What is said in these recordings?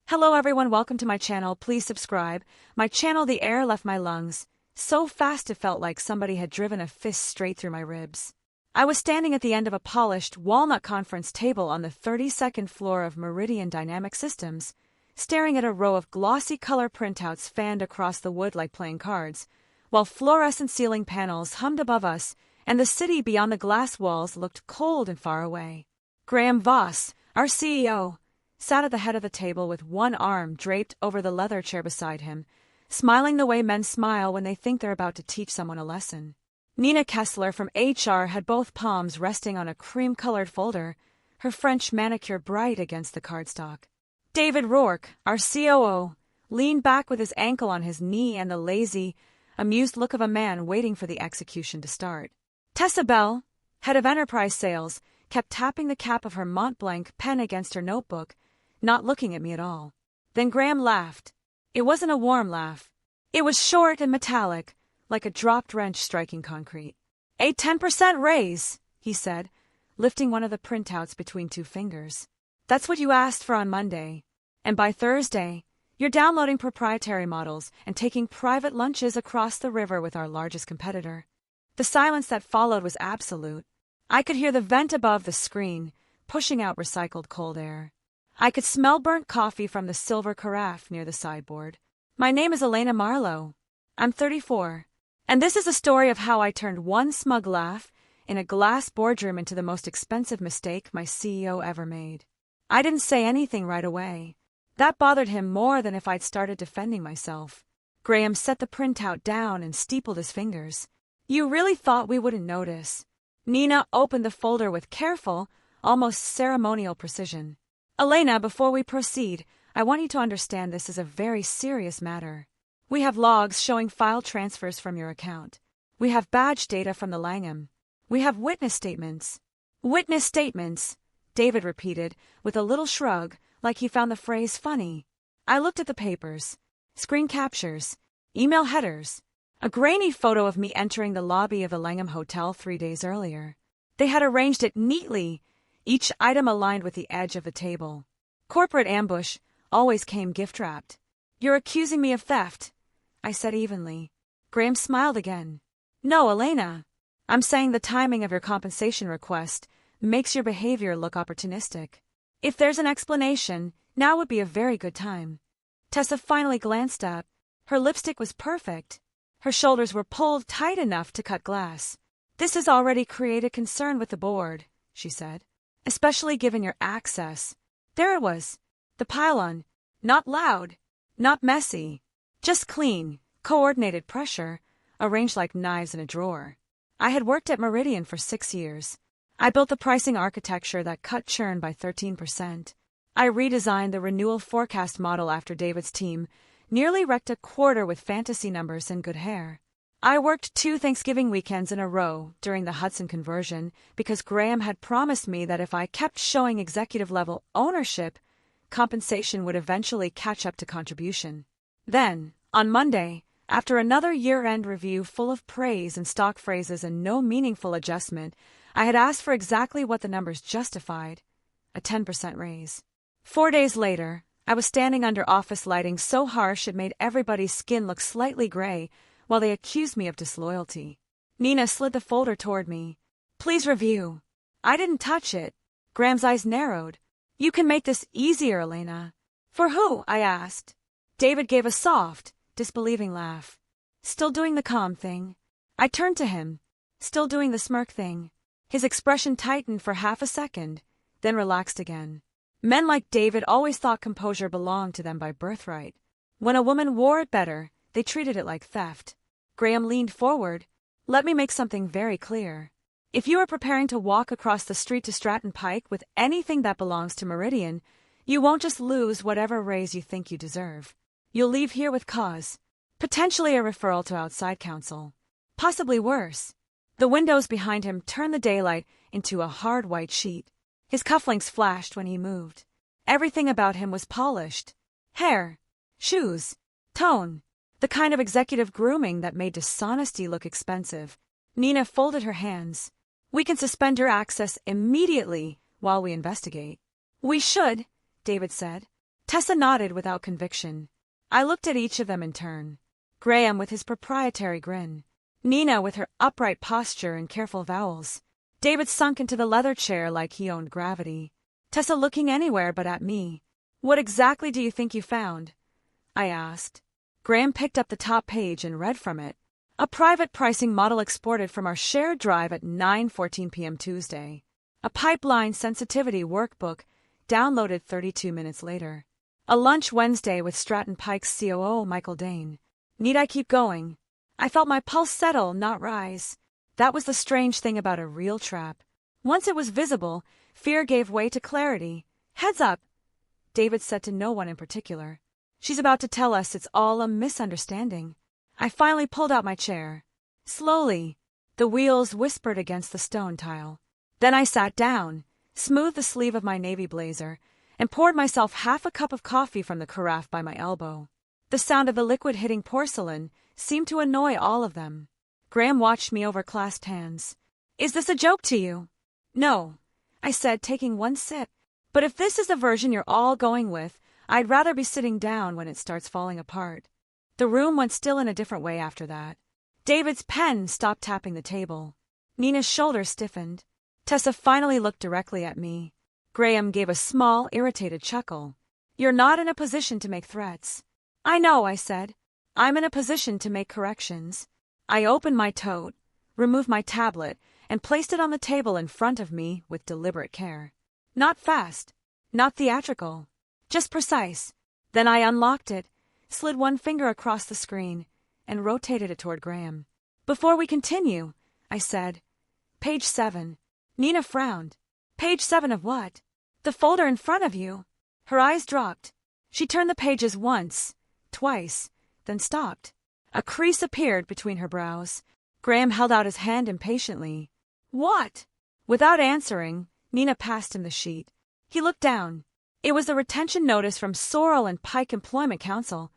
Hello everyone, welcome to my channel. Please subscribe. My channel, the air left my lungs. So fast it felt like somebody had driven a fist straight through my ribs. I was standing at the end of a polished walnut conference table on the 32nd floor of Meridian Dynamic Systems, staring at a row of glossy color printouts fanned across the wood like playing cards, while fluorescent ceiling panels hummed above us and the city beyond the glass walls looked cold and far away. Graham Voss, our CEO, sat at the head of the table with one arm draped over the leather chair beside him, smiling the way men smile when they think they're about to teach someone a lesson. Nina Kessler from HR had both palms resting on a cream-colored folder, her French manicure bright against the cardstock. David Rourke, our COO, leaned back with his ankle on his knee and the lazy, amused look of a man waiting for the execution to start. Tessa Bell, head of enterprise sales, kept tapping the cap of her Mont Blanc pen against her notebook, not looking at me at all. Then Graham laughed. It wasn't a warm laugh. It was short and metallic, like a dropped wrench striking concrete. "A 10% raise," he said, lifting one of the printouts between two fingers. "That's what you asked for on Monday. And by Thursday, you're downloading proprietary models and taking private lunches across the river with our largest competitor." The silence that followed was absolute. I could hear the vent above the screen, pushing out recycled cold air. I could smell burnt coffee from the silver carafe near the sideboard. My name is Elena Marlowe. I'm 34. And this is a story of how I turned one smug laugh in a glass boardroom into the most expensive mistake my CEO ever made. I didn't say anything right away. That bothered him more than if I'd started defending myself. Graham set the printout down and steepled his fingers. "You really thought we wouldn't notice?" Nina opened the folder with careful, almost ceremonial precision. "Elena, before we proceed, I want you to understand this is a very serious matter. We have logs showing file transfers from your account. We have badge data from the Langham. We have witness statements." "Witness statements," David repeated, with a little shrug, like he found the phrase funny. I looked at the papers. Screen captures. Email headers. A grainy photo of me entering the lobby of the Langham Hotel 3 days earlier. They had arranged it neatly, each item aligned with the edge of the table. Corporate ambush always came gift-wrapped. "You're accusing me of theft," I said evenly. Graham smiled again. "No, Elena. I'm saying the timing of your compensation request makes your behavior look opportunistic. If there's an explanation, now would be a very good time." Tessa finally glanced up. Her lipstick was perfect. Her shoulders were pulled tight enough to cut glass. "This has already created concern with the board," she said. "Especially given your access." There it was. The pylon. Not loud. Not messy. Just clean, coordinated pressure, arranged like knives in a drawer. I had worked at Meridian for 6 years. I built the pricing architecture that cut churn by 13%. I redesigned the renewal forecast model after David's team nearly wrecked a quarter with fantasy numbers and good hair. I worked 2 Thanksgiving weekends in a row during the Hudson conversion because Graham had promised me that if I kept showing executive-level ownership, compensation would eventually catch up to contribution. Then, on Monday, after another year-end review full of praise and stock phrases and no meaningful adjustment, I had asked for exactly what the numbers justified, a 10% raise. 4 days later, I was standing under office lighting so harsh it made everybody's skin look slightly gray, while they accused me of disloyalty. Nina slid the folder toward me. "Please review." I didn't touch it. Graham's eyes narrowed. "You can make this easier, Elena." "For who?" I asked. David gave a soft, disbelieving laugh. "Still doing the calm thing?" I turned to him. "Still doing the smirk thing?" His expression tightened for half a second, then relaxed again. Men like David always thought composure belonged to them by birthright. When a woman wore it better, they treated it like theft. Graham leaned forward. "Let me make something very clear. If you are preparing to walk across the street to Stratton Pike with anything that belongs to Meridian, you won't just lose whatever raise you think you deserve. You'll leave here with cause, potentially a referral to outside counsel. Possibly worse." The windows behind him turned the daylight into a hard white sheet. His cufflinks flashed when he moved. Everything about him was polished. Hair, shoes, tone. The kind of executive grooming that made dishonesty look expensive. Nina folded her hands. "We can suspend your access immediately while we investigate." "We should," David said. Tessa nodded without conviction. I looked at each of them in turn. Graham with his proprietary grin. Nina with her upright posture and careful vowels. David sunk into the leather chair like he owned gravity. Tessa looking anywhere but at me. What exactly do you think you found? I asked. Graham picked up the top page and read from it. A private pricing model exported from our shared drive at 9:14 p.m. Tuesday. A pipeline sensitivity workbook downloaded 32 minutes later. A lunch Wednesday with Stratton Pike's COO, Michael Dane. Need I keep going? I felt my pulse settle, not rise. That was the strange thing about a real trap. Once it was visible, fear gave way to clarity. Heads up, David said to no one in particular. She's about to tell us it's all a misunderstanding. I finally pulled out my chair. Slowly, the wheels whispered against the stone tile. Then I sat down, smoothed the sleeve of my navy blazer, and poured myself half a cup of coffee from the carafe by my elbow. The sound of the liquid hitting porcelain seemed to annoy all of them. Graham watched me over clasped hands. Is this a joke to you? No, I said, taking one sip. But if this is the version you're all going with, I'd rather be sitting down when it starts falling apart. The room went still in a different way after that. David's pen stopped tapping the table. Nina's shoulders stiffened. Tessa finally looked directly at me. Graham gave a small, irritated chuckle. You're not in a position to make threats. I know, I said. I'm in a position to make corrections. I opened my tote, removed my tablet, and placed it on the table in front of me with deliberate care. Not fast, not theatrical, just precise. Then I unlocked it, slid one finger across the screen, and rotated it toward Graham. Before we continue, I said, Page 7. Nina frowned. Page 7 of what? The folder in front of you. Her eyes dropped. She turned the pages once, twice, then stopped. A crease appeared between her brows. Graham held out his hand impatiently. What? Without answering, Nina passed him the sheet. He looked down. It was the retention notice from Sorrel and Pike Employment Council,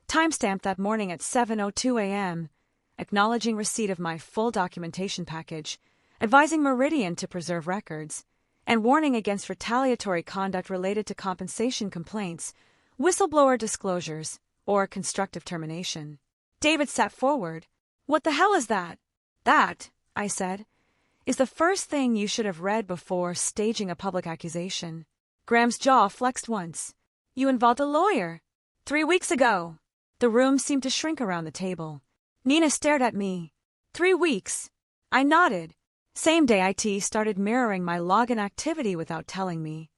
timestamped that morning at 7:02 a.m., acknowledging receipt of my full documentation package, advising Meridian to preserve records, and warning against retaliatory conduct related to compensation complaints, whistleblower disclosures, or constructive termination. David sat forward. What the hell is that? That, I said, is the first thing you should have read before staging a public accusation. Graham's jaw flexed once. You involved a lawyer. 3 weeks ago. The room seemed to shrink around the table. Nina stared at me. 3 weeks. I nodded. Same day IT started mirroring my login activity without telling me.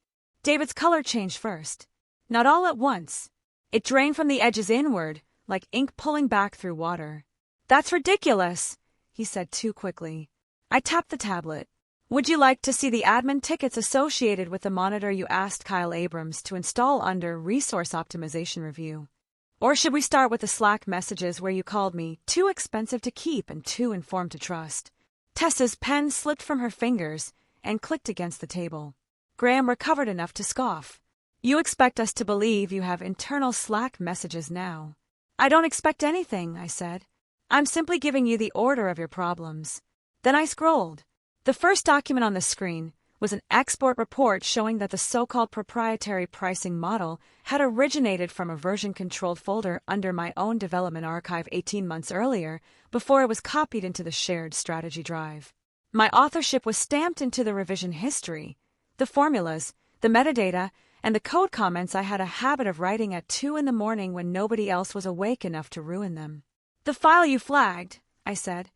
David's color changed first. Not all at once. It drained from the edges inward, like ink pulling back through water. That's ridiculous, he said too quickly. I tapped the tablet. Would you like to see the admin tickets associated with the monitor you asked Kyle Abrams to install under Resource Optimization Review? Or should we start with the Slack messages where you called me too expensive to keep and too informed to trust? Tessa's pen slipped from her fingers and clicked against the table. Graham recovered enough to scoff. You expect us to believe you have internal Slack messages now. I don't expect anything, I said. I'm simply giving you the order of your problems. Then I scrolled. The first document on the screen was an export report showing that the so-called proprietary pricing model had originated from a version-controlled folder under my own development archive 18 months earlier, before it was copied into the shared strategy drive. My authorship was stamped into the revision history. The formulas, the metadata, and the code comments I had a habit of writing at 2 in the morning when nobody else was awake enough to ruin them. The file you flagged, I said,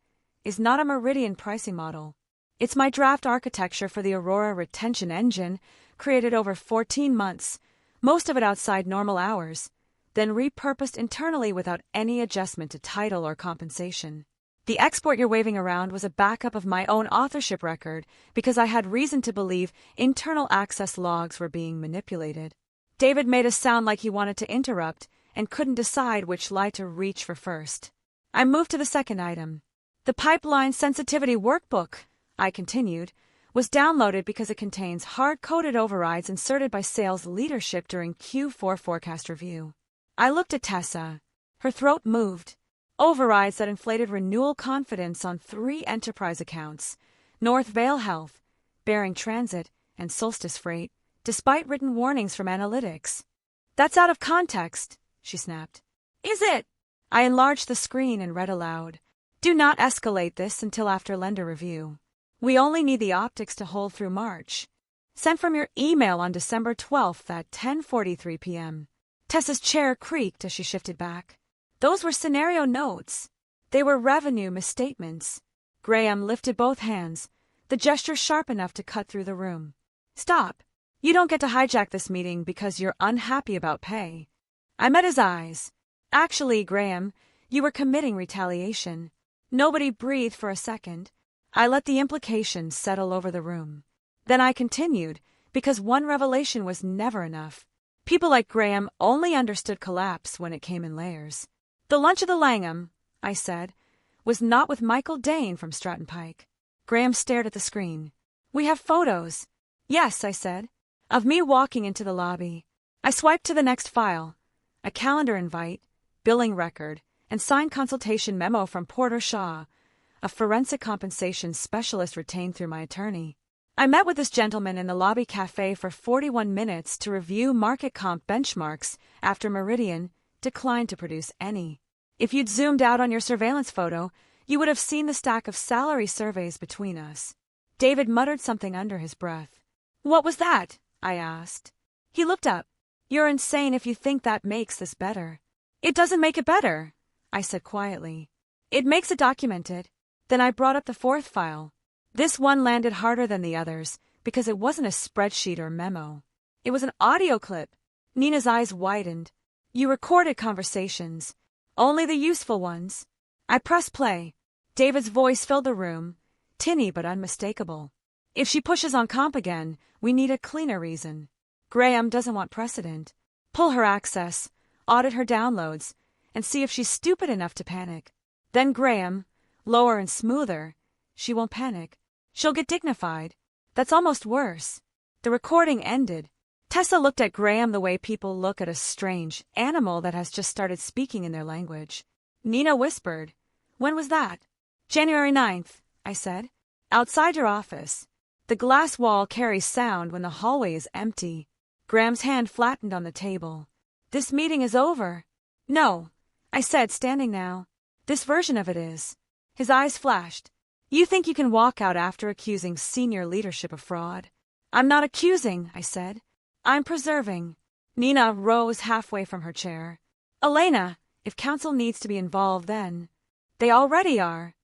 is not a Meridian pricing model. It's my draft architecture for the Aurora retention engine, created over 14 months, most of it outside normal hours, then repurposed internally without any adjustment to title or compensation. The export you're waving around was a backup of my own authorship record because I had reason to believe internal access logs were being manipulated. David made a sound like he wanted to interrupt and couldn't decide which light to reach for first. I moved to the second item. The pipeline sensitivity workbook, I continued, was downloaded because it contains hard-coded overrides inserted by sales leadership during Q4 forecast review. I looked at Tessa. Her throat moved. Overrides that inflated renewal confidence on 3 enterprise accounts, North Vale Health, Bering Transit, and Solstice Freight, despite written warnings from analytics. That's out of context, she snapped. Is it? I enlarged the screen and read aloud. Do not escalate this until after lender review. We only need the optics to hold through March. Sent from your email on December 12th at 10:43 p.m. Tessa's chair creaked as she shifted back. Those were scenario notes. They were revenue misstatements. Graham lifted both hands, the gesture sharp enough to cut through the room. Stop. You don't get to hijack this meeting because you're unhappy about pay. I met his eyes. Actually, Graham, you were committing retaliation. Nobody breathed for a second. I let the implications settle over the room. Then I continued, because one revelation was never enough. People like Graham only understood collapse when it came in layers. The lunch of the Langham, I said, was not with Michael Dane from Stratton Pike. Graham stared at the screen. We have photos. Yes, I said, of me walking into the lobby. I swiped to the next file. A calendar invite, billing record, and signed consultation memo from Porter Shaw, a forensic compensation specialist retained through my attorney. I met with this gentleman in the lobby cafe for 41 minutes to review market comp benchmarks after Meridian declined to produce any. If you'd zoomed out on your surveillance photo, you would have seen the stack of salary surveys between us. David muttered something under his breath. What was that? I asked. He looked up. You're insane if you think that makes this better. It doesn't make it better, I said quietly. It makes it documented. Then I brought up the fourth file. This one landed harder than the others because it wasn't a spreadsheet or memo. It was an audio clip. Nina's eyes widened. You recorded conversations. Only the useful ones. I pressed play. David's voice filled the room, tinny but unmistakable. If she pushes on comp again, we need a cleaner reason. Graham doesn't want precedent. Pull her access, audit her downloads, and see if she's stupid enough to panic. Then Graham, lower and smoother. She won't panic. She'll get dignified. That's almost worse. The recording ended. Tessa looked at Graham the way people look at a strange animal that has just started speaking in their language. Nina whispered. When was that? January 9th, I said. Outside your office. The glass wall carries sound when the hallway is empty. Graham's hand flattened on the table. This meeting is over. No, I said, standing now. This version of it is. His eyes flashed. You think you can walk out after accusing senior leadership of fraud? I'm not accusing, I said. I'm preserving. Nina rose halfway from her chair. Elena, if counsel needs to be involved then. They already are.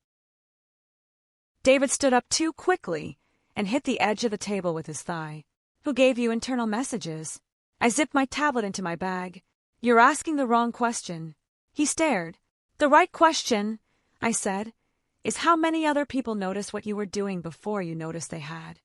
David stood up too quickly and hit the edge of the table with his thigh. Who gave you internal messages? I zipped my tablet into my bag. You're asking the wrong question. He stared. The right question, I said, is how many other people noticed what you were doing before you noticed they had.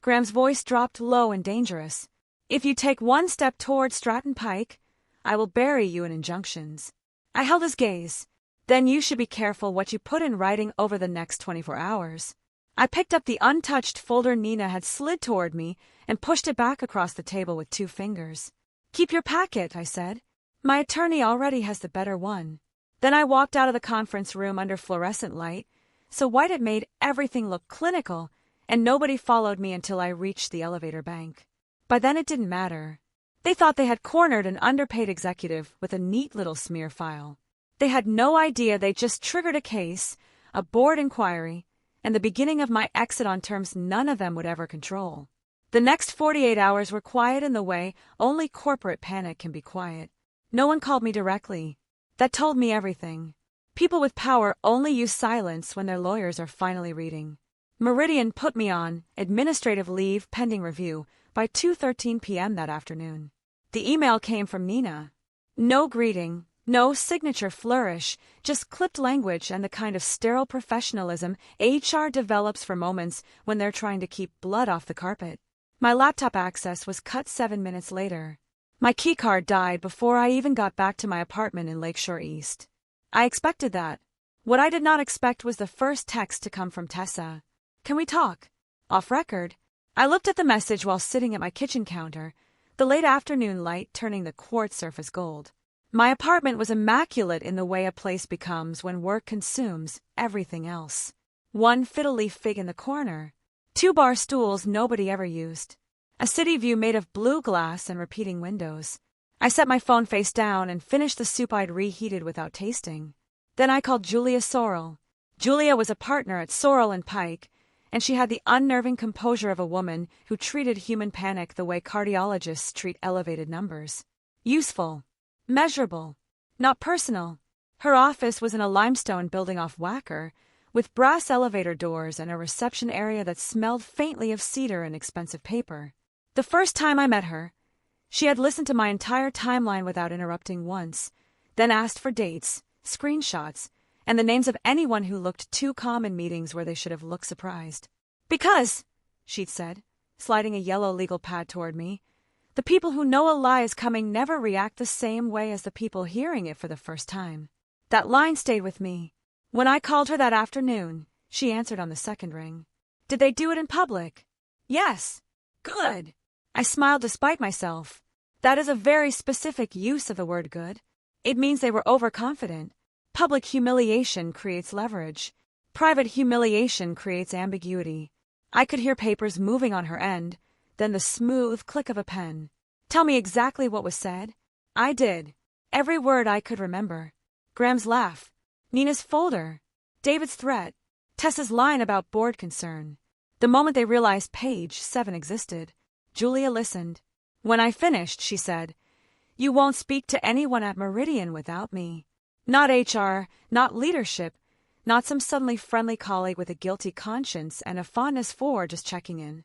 Graham's voice dropped low and dangerous. If you take one step toward Stratton Pike, I will bury you in injunctions. I held his gaze. Then you should be careful what you put in writing over the next 24 hours. I picked up the untouched folder Nina had slid toward me and pushed it back across the table with 2 fingers. Keep your packet, I said. My attorney already has the better one. Then I walked out of the conference room under fluorescent light, so white it made everything look clinical, and nobody followed me until I reached the elevator bank. By then it didn't matter. They thought they had cornered an underpaid executive with a neat little smear file. They had no idea they just triggered a case, a board inquiry, and the beginning of my exit on terms none of them would ever control. The next 48 hours were quiet in the way only corporate panic can be quiet. No one called me directly. That told me everything. People with power only use silence when their lawyers are finally reading. Meridian put me on administrative leave pending review by 2:13 p.m. that afternoon. The email came from Nina. No greeting, no signature flourish, just clipped language and the kind of sterile professionalism HR develops for moments when they're trying to keep blood off the carpet. My laptop access was cut 7 minutes later. My keycard died before I even got back to my apartment in Lakeshore East. I expected that. What I did not expect was the first text to come from Tessa. Can we talk? Off record. I looked at the message while sitting at my kitchen counter, the late afternoon light turning the quartz surface gold. My apartment was immaculate in the way a place becomes when work consumes everything else. 1 fiddle-leaf fig in the corner. 2 bar stools nobody ever used. A city view made of blue glass and repeating windows. I set my phone face down and finished the soup I'd reheated without tasting. Then I called Julia Sorrell. Julia was a partner at Sorrell and Pike, and she had the unnerving composure of a woman who treated human panic the way cardiologists treat elevated numbers. Useful. Measurable. Not personal. Her office was in a limestone building off Wacker, with brass elevator doors and a reception area that smelled faintly of cedar and expensive paper. The first time I met her, she had listened to my entire timeline without interrupting once, then asked for dates, screenshots, and the names of anyone who looked too calm in meetings where they should have looked surprised. Because, she'd said, sliding a yellow legal pad toward me, the people who know a lie is coming never react the same way as the people hearing it for the first time. That line stayed with me. When I called her that afternoon, she answered on the second ring. Did they do it in public? Yes. Good. I smiled despite myself. That is a very specific use of the word good. It means they were overconfident. Public humiliation creates leverage. Private humiliation creates ambiguity. I could hear papers moving on her end, then the smooth click of a pen. Tell me exactly what was said. I did. Every word I could remember. Graham's laugh. Nina's folder. David's threat. Tessa's line about board concern. The moment they realized page 7 existed, Julia listened. When I finished, she said, "You won't speak to anyone at Meridian without me. Not HR, not leadership, not some suddenly friendly colleague with a guilty conscience and a fondness for just checking in.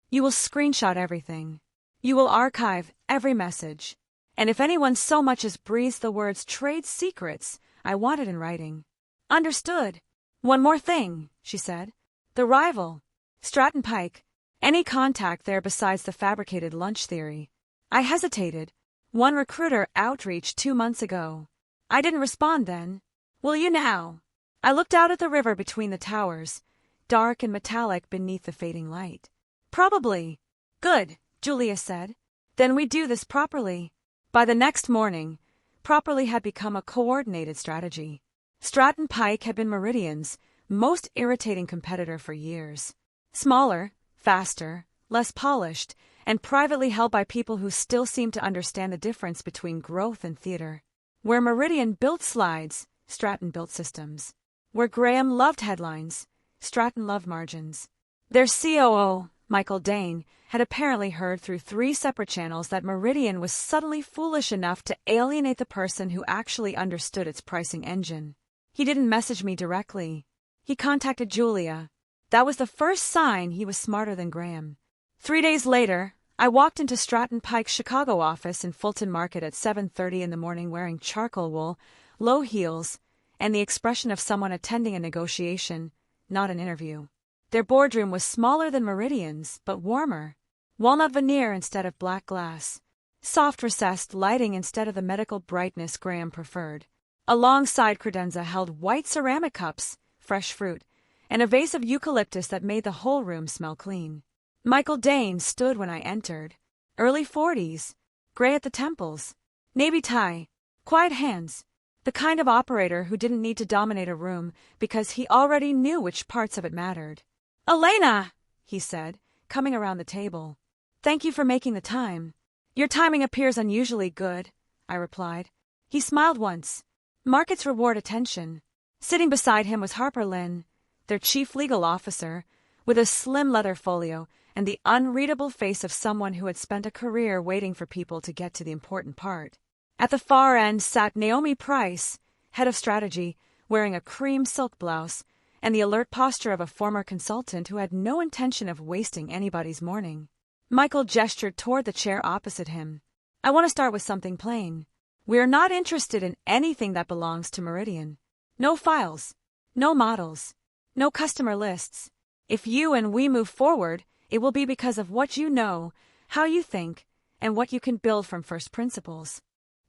You will screenshot everything. You will archive every message. And if anyone so much as breathes the words trade secrets, I want it in writing." Understood. One more thing, she said. The rival. Stratton Pike. Any contact there besides the fabricated lunch theory. I hesitated. One recruiter outreached 2 months ago. I didn't respond then. Will you now? I looked out at the river between the towers, dark and metallic beneath the fading light. Probably. Good, Julia said. Then we do this properly. By the next morning, properly had become a coordinated strategy. Stratton Pike had been Meridian's most irritating competitor for years. Smaller, faster, less polished, and privately held by people who still seemed to understand the difference between growth and theater. Where Meridian built slides, Stratton built systems. Where Graham loved headlines, Stratton loved margins. Their COO, Michael Dane, had apparently heard through 3 separate channels that Meridian was suddenly foolish enough to alienate the person who actually understood its pricing engine. He didn't message me directly. He contacted Julia. That was the first sign he was smarter than Graham. 3 days later, I walked into Stratton Pike's Chicago office in Fulton Market at 7:30 in the morning wearing charcoal wool, low heels, and the expression of someone attending a negotiation, not an interview. Their boardroom was smaller than Meridian's, but warmer. Walnut veneer instead of black glass. Soft recessed lighting instead of the medical brightness Graham preferred. A long side credenza held white ceramic cups, fresh fruit, and a vase of eucalyptus that made the whole room smell clean. Michael Dane stood when I entered. Early 40s, gray at the temples, navy tie, quiet hands, the kind of operator who didn't need to dominate a room because he already knew which parts of it mattered. "Elena," he said, coming around the table. "Thank you for making the time." "Your timing appears unusually good," I replied. He smiled once. Markets reward attention. Sitting beside him was Harper Lynn, their chief legal officer, with a slim leather folio and the unreadable face of someone who had spent a career waiting for people to get to the important part. At the far end sat Naomi Price, head of strategy, wearing a cream silk blouse and the alert posture of a former consultant who had no intention of wasting anybody's morning. Michael gestured toward the chair opposite him. "I want to start with something plain. We are not interested in anything that belongs to Meridian. No files, no models, no customer lists. If you and we move forward, it will be because of what you know, how you think, and what you can build from first principles."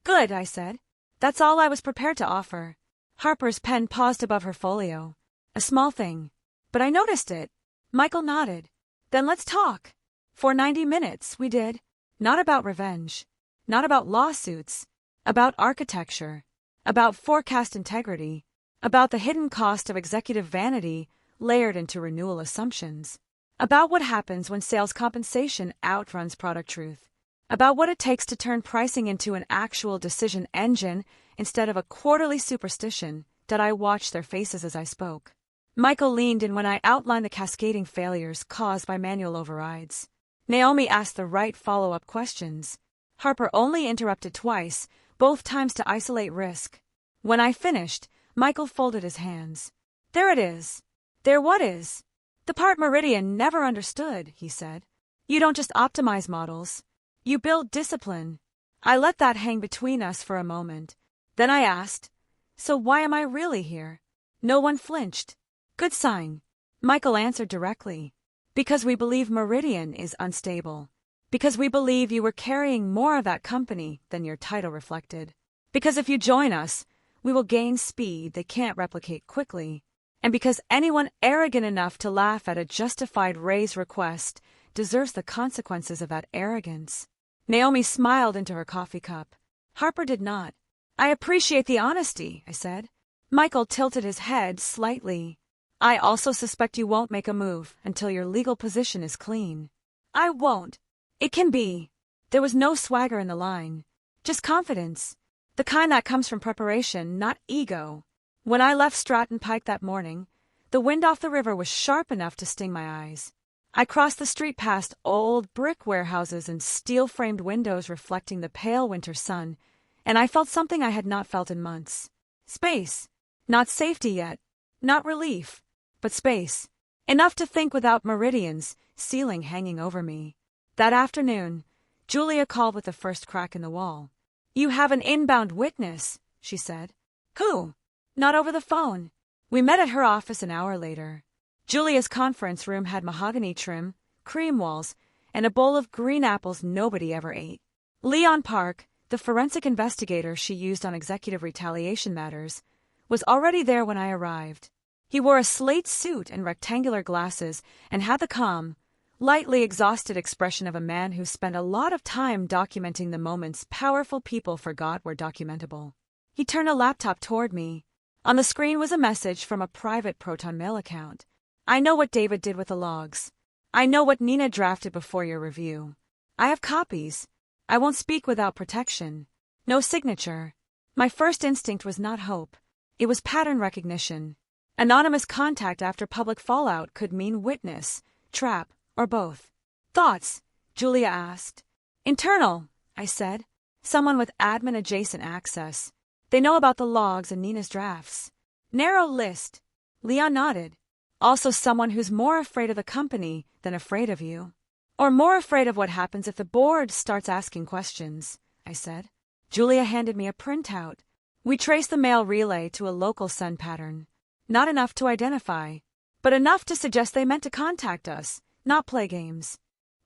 "Good," I said. That's all I was prepared to offer. Harper's pen paused above her folio. A small thing, but I noticed it. Michael nodded. "Then let's talk." For 90 minutes, we did. Not about revenge. Not about lawsuits. About architecture. About forecast integrity. About the hidden cost of executive vanity layered into renewal assumptions. About what happens when sales compensation outruns product truth. about what it takes to turn pricing into an actual decision engine instead of a quarterly superstition. Did I watch their faces as I spoke? Michael leaned in when I outlined the cascading failures caused by manual overrides. Naomi asked the right follow-up questions. Harper only interrupted twice, both times to isolate risk. When I finished, Michael folded his hands. There it is. There what is? The part Meridian never understood, he said. You don't just optimize models. You build discipline. I let that hang between us for a moment. Then I asked, so why am I really here? No one flinched. Good sign. Michael answered directly. Because we believe Meridian is unstable. Because we believe you were carrying more of that company than your title reflected. Because if you join us, we will gain speed they can't replicate quickly. And because anyone arrogant enough to laugh at a justified raise request deserves the consequences of that arrogance. Naomi smiled into her coffee cup. Harper did not. I appreciate the honesty, I said. Michael tilted his head slightly. I also suspect you won't make a move until your legal position is clean. I won't. It can be. There was no swagger in the line. Just confidence. The kind that comes from preparation, not ego. When I left Stratton Pike that morning, the wind off the river was sharp enough to sting my eyes. I crossed the street past old brick warehouses and steel-framed windows reflecting the pale winter sun, and I felt something I had not felt in months. Space. Not safety yet. Not relief. But space. Enough to think without Meridian's ceiling hanging over me. That afternoon, Julia called with the first crack in the wall. You have an inbound witness, she said. Who? Not over the phone. We met at her office an hour later. Julia's conference room had mahogany trim, cream walls, and a bowl of green apples nobody ever ate. Leon Park, the forensic investigator she used on executive retaliation matters, was already there when I arrived. He wore a slate suit and rectangular glasses and had the calm, lightly exhausted expression of a man who spent a lot of time documenting the moments powerful people forgot were documentable. He turned a laptop toward me. On the screen was a message from a private Proton Mail account. I know what David did with the logs. I know what Nina drafted before your review. I have copies. I won't speak without protection. No signature. My first instinct was not hope. It was pattern recognition. Anonymous contact after public fallout could mean witness, trap, or both. Thoughts? Julia asked. Internal, I said. Someone with admin-adjacent access. They know about the logs and Nina's drafts. Narrow list. Leon nodded. Also someone who's more afraid of the company than afraid of you. Or more afraid of what happens if the board starts asking questions, I said. Julia handed me a printout. We traced the mail relay to a local sun pattern. Not enough to identify, but enough to suggest they meant to contact us, not play games.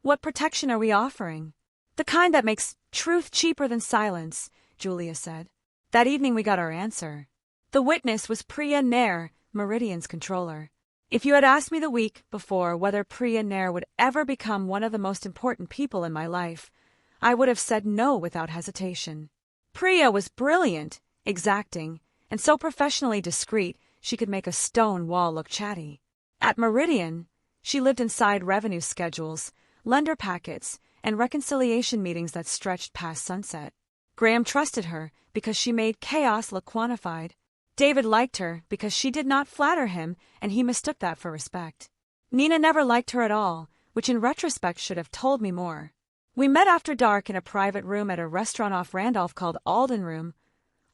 What protection are we offering? The kind that makes truth cheaper than silence, Julia said. That evening we got our answer. The witness was Priya Nair, Meridian's controller. If you had asked me the week before whether Priya Nair would ever become one of the most important people in my life, I would have said no without hesitation. Priya was brilliant, exacting, and so professionally discreet she could make a stone wall look chatty. At Meridian, she lived inside revenue schedules, lender packets, and reconciliation meetings that stretched past sunset. Graham trusted her because she made chaos look quantified. David liked her because she did not flatter him, and he mistook that for respect. Nina never liked her at all, which in retrospect should have told me more. We met after dark in a private room at a restaurant off Randolph called Alden Room,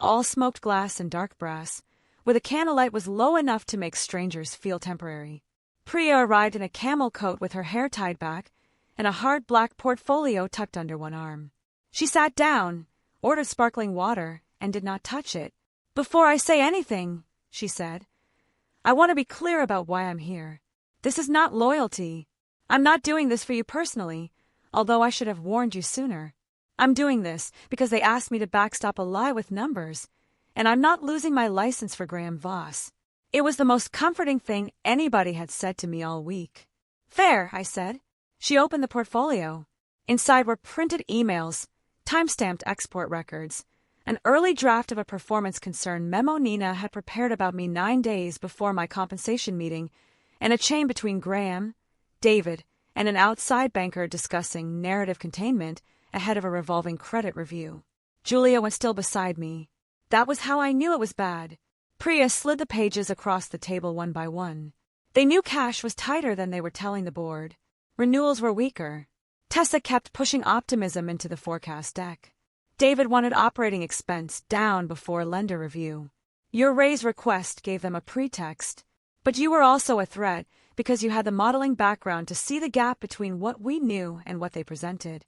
all smoked glass and dark brass, where the candlelight was low enough to make strangers feel temporary. Priya arrived in a camel coat with her hair tied back and a hard black portfolio tucked under one arm. She sat down, ordered sparkling water, and did not touch it. Before I say anything, she said, I want to be clear about why I'm here. This is not loyalty. I'm not doing this for you personally, although I should have warned you sooner. I'm doing this because they asked me to backstop a lie with numbers, and I'm not losing my license for Graham Voss. It was the most comforting thing anybody had said to me all week. Fair, I said. She opened the portfolio. Inside were printed emails, time-stamped export records, an early draft of a performance concern memo Nina had prepared about me 9 days before my compensation meeting, and a chain between Graham, David, and an outside banker discussing narrative containment ahead of a revolving credit review. Julia was still beside me. That was how I knew it was bad. Priya slid the pages across the table one by one. They knew cash was tighter than they were telling the board. Renewals were weaker. Tessa kept pushing optimism into the forecast deck. David wanted operating expense down before lender review. Your raise request gave them a pretext, but you were also a threat because you had the modeling background to see the gap between what we knew and what they presented.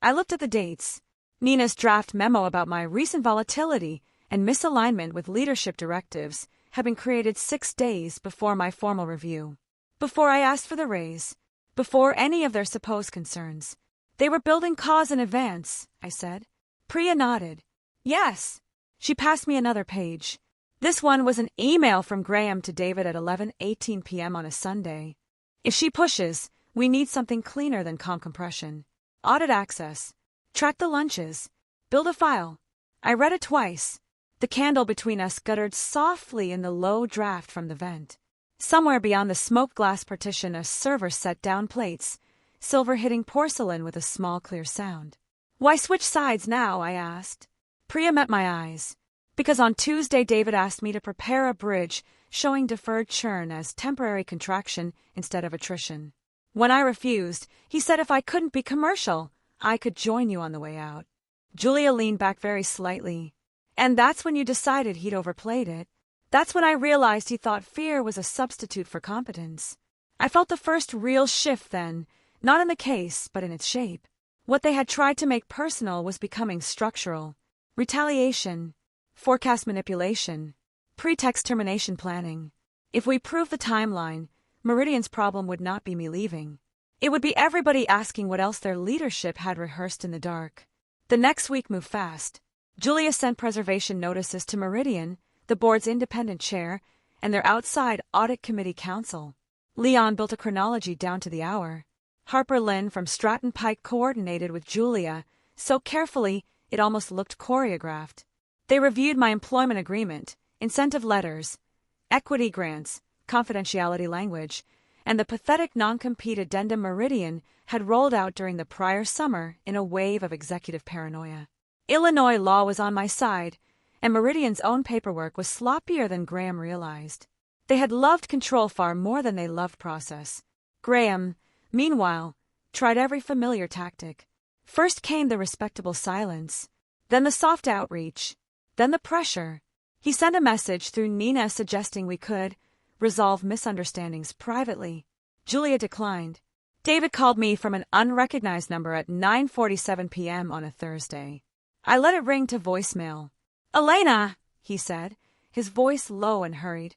I looked at the dates. Nina's draft memo about my recent volatility and misalignment with leadership directives had been created 6 days before my formal review. Before I asked for the raise. Before any of their supposed concerns. They were building cause in advance, I said. Priya nodded. Yes. She passed me another page. This one was an email from Graham to David at 11:18 p.m. on a Sunday. If she pushes, we need something cleaner than comp compression. Audit access. Track the lunches. Build a file. I read it twice. The candle between us guttered softly in the low draft from the vent. Somewhere beyond the smoke glass partition, a server set down plates, silver hitting porcelain with a small clear sound. Why switch sides now? I asked. Priya met my eyes. Because on Tuesday David asked me to prepare a bridge showing deferred churn as temporary contraction instead of attrition. When I refused, he said if I couldn't be commercial, I could join you on the way out. Julia leaned back very slightly. And that's when you decided he'd overplayed it. That's when I realized he thought fear was a substitute for competence. I felt the first real shift then, not in the case, but in its shape. What they had tried to make personal was becoming structural. Retaliation. Forecast manipulation. Pretext termination planning. If we proved the timeline, Meridian's problem would not be me leaving. It would be everybody asking what else their leadership had rehearsed in the dark. The next week moved fast. Julia sent preservation notices to Meridian, the board's independent chair, and their outside audit committee counsel. Leon built a chronology down to the hour. Harper Lynn from Stratton Pike coordinated with Julia, so carefully it almost looked choreographed. They reviewed my employment agreement, incentive letters, equity grants, confidentiality language, and the pathetic non-compete addendum Meridian had rolled out during the prior summer in a wave of executive paranoia. Illinois law was on my side, and Meridian's own paperwork was sloppier than Graham realized. They had loved control far more than they loved process. Graham, meanwhile, tried every familiar tactic. First came the respectable silence, then the soft outreach, then the pressure. He sent a message through Nina suggesting we could resolve misunderstandings privately. Julia declined. David called me from an unrecognized number at 9:47 p.m. on a Thursday. I let it ring to voicemail. Elena, he said, his voice low and hurried.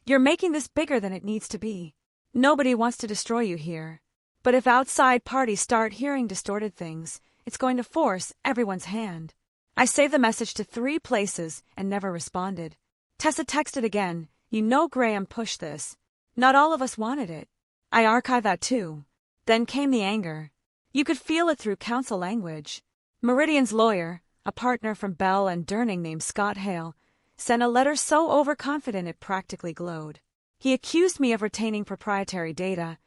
You're making this bigger than it needs to be. Nobody wants to destroy you here. But if outside parties start hearing distorted things, it's going to force everyone's hand. I saved the message to 3 places and never responded. Tessa texted again. You know Graham pushed this. Not all of us wanted it. I archived that too. Then came the anger. You could feel it through counsel language. Meridian's lawyer, a partner from Bell and Durning named Scott Hale, sent a letter so overconfident it practically glowed. He accused me of retaining proprietary data,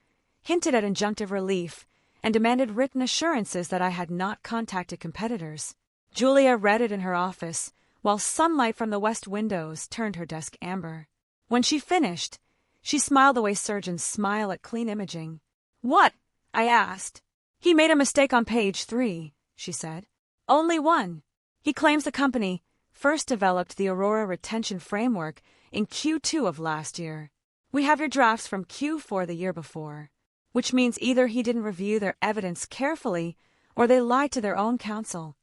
hinted at injunctive relief, and demanded written assurances that I had not contacted competitors. Julia read it in her office, while sunlight from the west windows turned her desk amber. When she finished, she smiled the way surgeons smile at clean imaging. What? I asked. He made a mistake on page 3, she said. Only one. He claims the company first developed the Aurora retention framework in Q2 of last year. We have your drafts from Q4 the year before, which means either he didn't review their evidence carefully or they lied to their own counsel.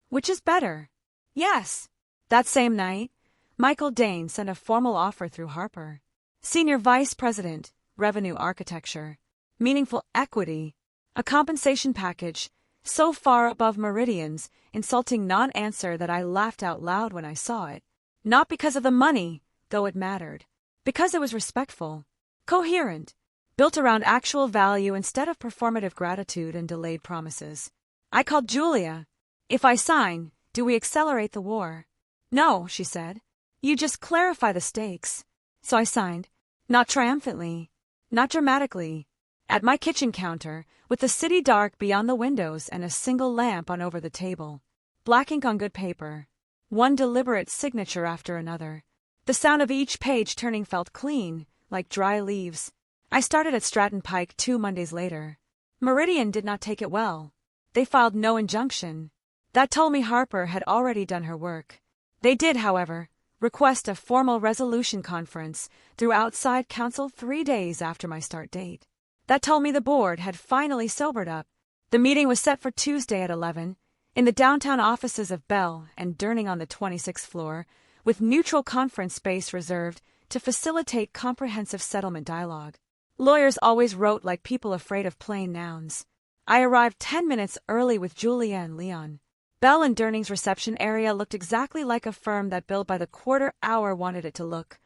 Which is better? Yes. That same night, Michael Dane sent a formal offer through Harper. Senior Vice President, Revenue Architecture, meaningful equity, a compensation package so far above Meridian's insulting non-answer that I laughed out loud when I saw it. Not because of the money, though it mattered. Because it was respectful, coherent, built around actual value instead of performative gratitude and delayed promises. I called Julia. If I sign, do we accelerate the war? No, she said. You just clarify the stakes. So I signed. Not triumphantly. Not dramatically. At my kitchen counter, with the city dark beyond the windows and a single lamp on over the table. Black ink on good paper. One deliberate signature after another. The sound of each page turning felt clean, like dry leaves. I started at Stratton Pike 2 Mondays later. Meridian did not take it well. They filed no injunction. That told me Harper had already done her work. They did, however, request a formal resolution conference through outside counsel 3 days after my start date. That told me the board had finally sobered up. The meeting was set for Tuesday at 11, in the downtown offices of Bell and Durning on the 26th floor, with neutral conference space reserved to facilitate comprehensive settlement dialogue. Lawyers always wrote like people afraid of plain nouns. I arrived 10 minutes early with Julia and Leon. Bell and Durning's reception area looked exactly like a firm that billed by the quarter hour wanted it to look.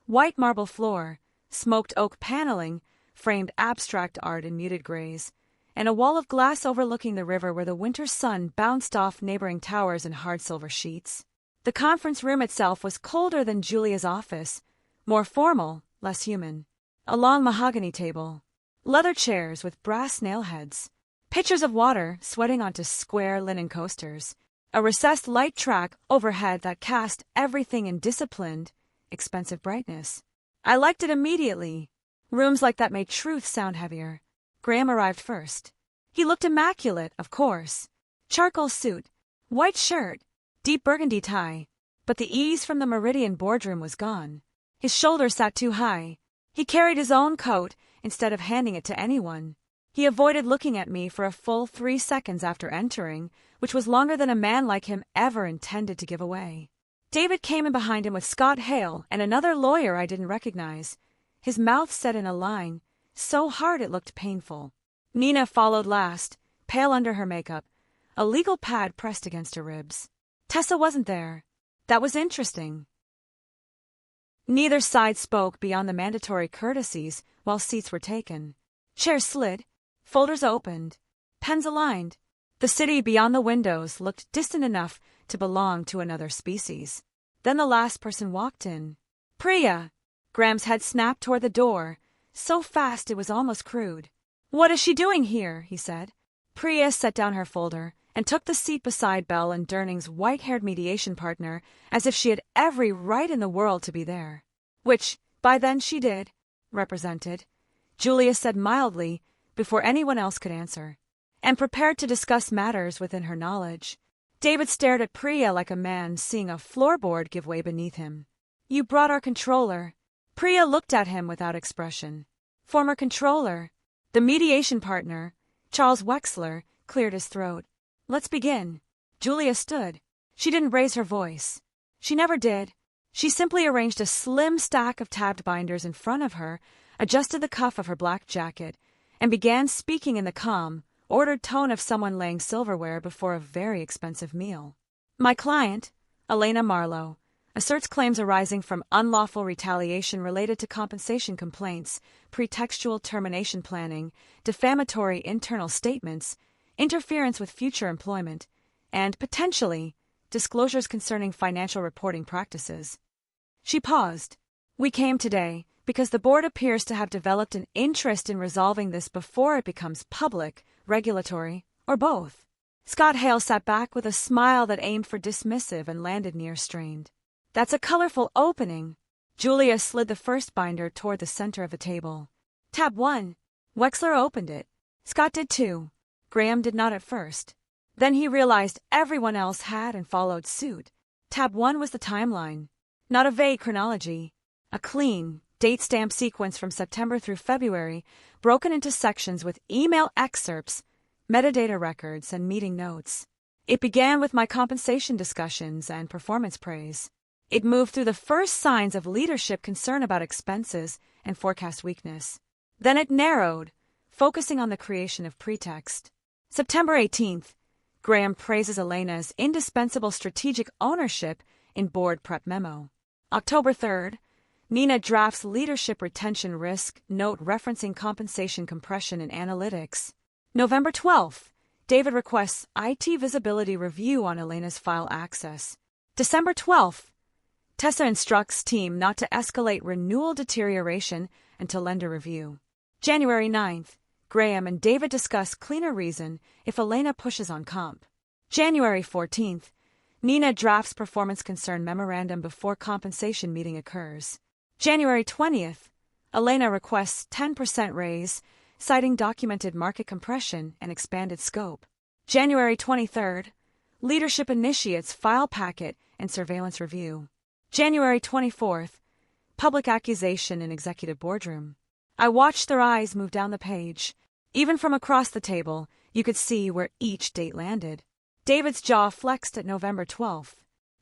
White marble floor, smoked oak paneling, framed abstract art in muted grays, and a wall of glass overlooking the river where the winter sun bounced off neighboring towers in hard silver sheets. The conference room itself was colder than Julia's office, more formal, less human. A long mahogany table, leather chairs with brass nail heads, pitchers of water sweating onto square linen coasters, a recessed light track overhead that cast everything in disciplined, expensive brightness. I liked it immediately. Rooms like that made truth sound heavier. Graham arrived first. He looked immaculate, of course. Charcoal suit, white shirt, deep burgundy tie, but the ease from the Meridian boardroom was gone. His shoulders sat too high. He carried his own coat instead of handing it to anyone. He avoided looking at me for a full 3 seconds after entering, which was longer than a man like him ever intended to give away. David came in behind him with Scott Hale and another lawyer I didn't recognize. His mouth set in a line, so hard it looked painful. Nina followed last, pale under her makeup, a legal pad pressed against her ribs. Tessa wasn't there. That was interesting. Neither side spoke beyond the mandatory courtesies while seats were taken. Chairs slid, folders opened, pens aligned. The city beyond the windows looked distant enough to belong to another species. Then the last person walked in. Priya! Graham's head snapped toward the door, so fast it was almost crude. What is she doing here? He said. Priya set down her folder and took the seat beside Bell and Durning's white-haired mediation partner as if she had every right in the world to be there. Which, by then she did, represented, Julia said mildly, before anyone else could answer, and prepared to discuss matters within her knowledge. David stared at Priya like a man seeing a floorboard give way beneath him. You brought our controller. Priya looked at him without expression. Former controller. The mediation partner, Charles Wexler, cleared his throat. Let's begin. Julia stood. She didn't raise her voice. She never did. She simply arranged a slim stack of tabbed binders in front of her, adjusted the cuff of her black jacket, and began speaking in the calm, ordered tone of someone laying silverware before a very expensive meal. My client, Elena Marlowe, asserts claims arising from unlawful retaliation related to compensation complaints, pretextual termination planning, defamatory internal statements, interference with future employment, and, potentially, disclosures concerning financial reporting practices. She paused. We came today because the board appears to have developed an interest in resolving this before it becomes public, regulatory, or both. Scott Hale sat back with a smile that aimed for dismissive and landed near strained. That's a colorful opening. Julia slid the first binder toward the center of the table. Tab 1. Wexler opened it. Scott did too. Graham did not at first. Then he realized everyone else had and followed suit. Tab 1 was the timeline. Not a vague chronology. A clean, date-stamp sequence from September through February, broken into sections with email excerpts, metadata records, and meeting notes. It began with my compensation discussions and performance praise. It moved through the first signs of leadership concern about expenses and forecast weakness. Then it narrowed, focusing on the creation of pretext. September 18th, Graham praises Elena's indispensable strategic ownership in board prep memo. October 3rd, Nina drafts leadership retention risk note referencing compensation compression in analytics. November 12th, David requests IT visibility review on Elena's file access. December 12th, Tessa instructs team not to escalate renewal deterioration until lender review. January 9th, Graham and David discuss cleaner reason if Elena pushes on comp. January 14th. Nina drafts performance concern memorandum before compensation meeting occurs. January 20th. Elena requests 10% raise, citing documented market compression and expanded scope. January 23rd. Leadership initiates file packet and surveillance review. January 24th. Public accusation in executive boardroom. I watched their eyes move down the page. Even from across the table, you could see where each date landed. David's jaw flexed at November 12th.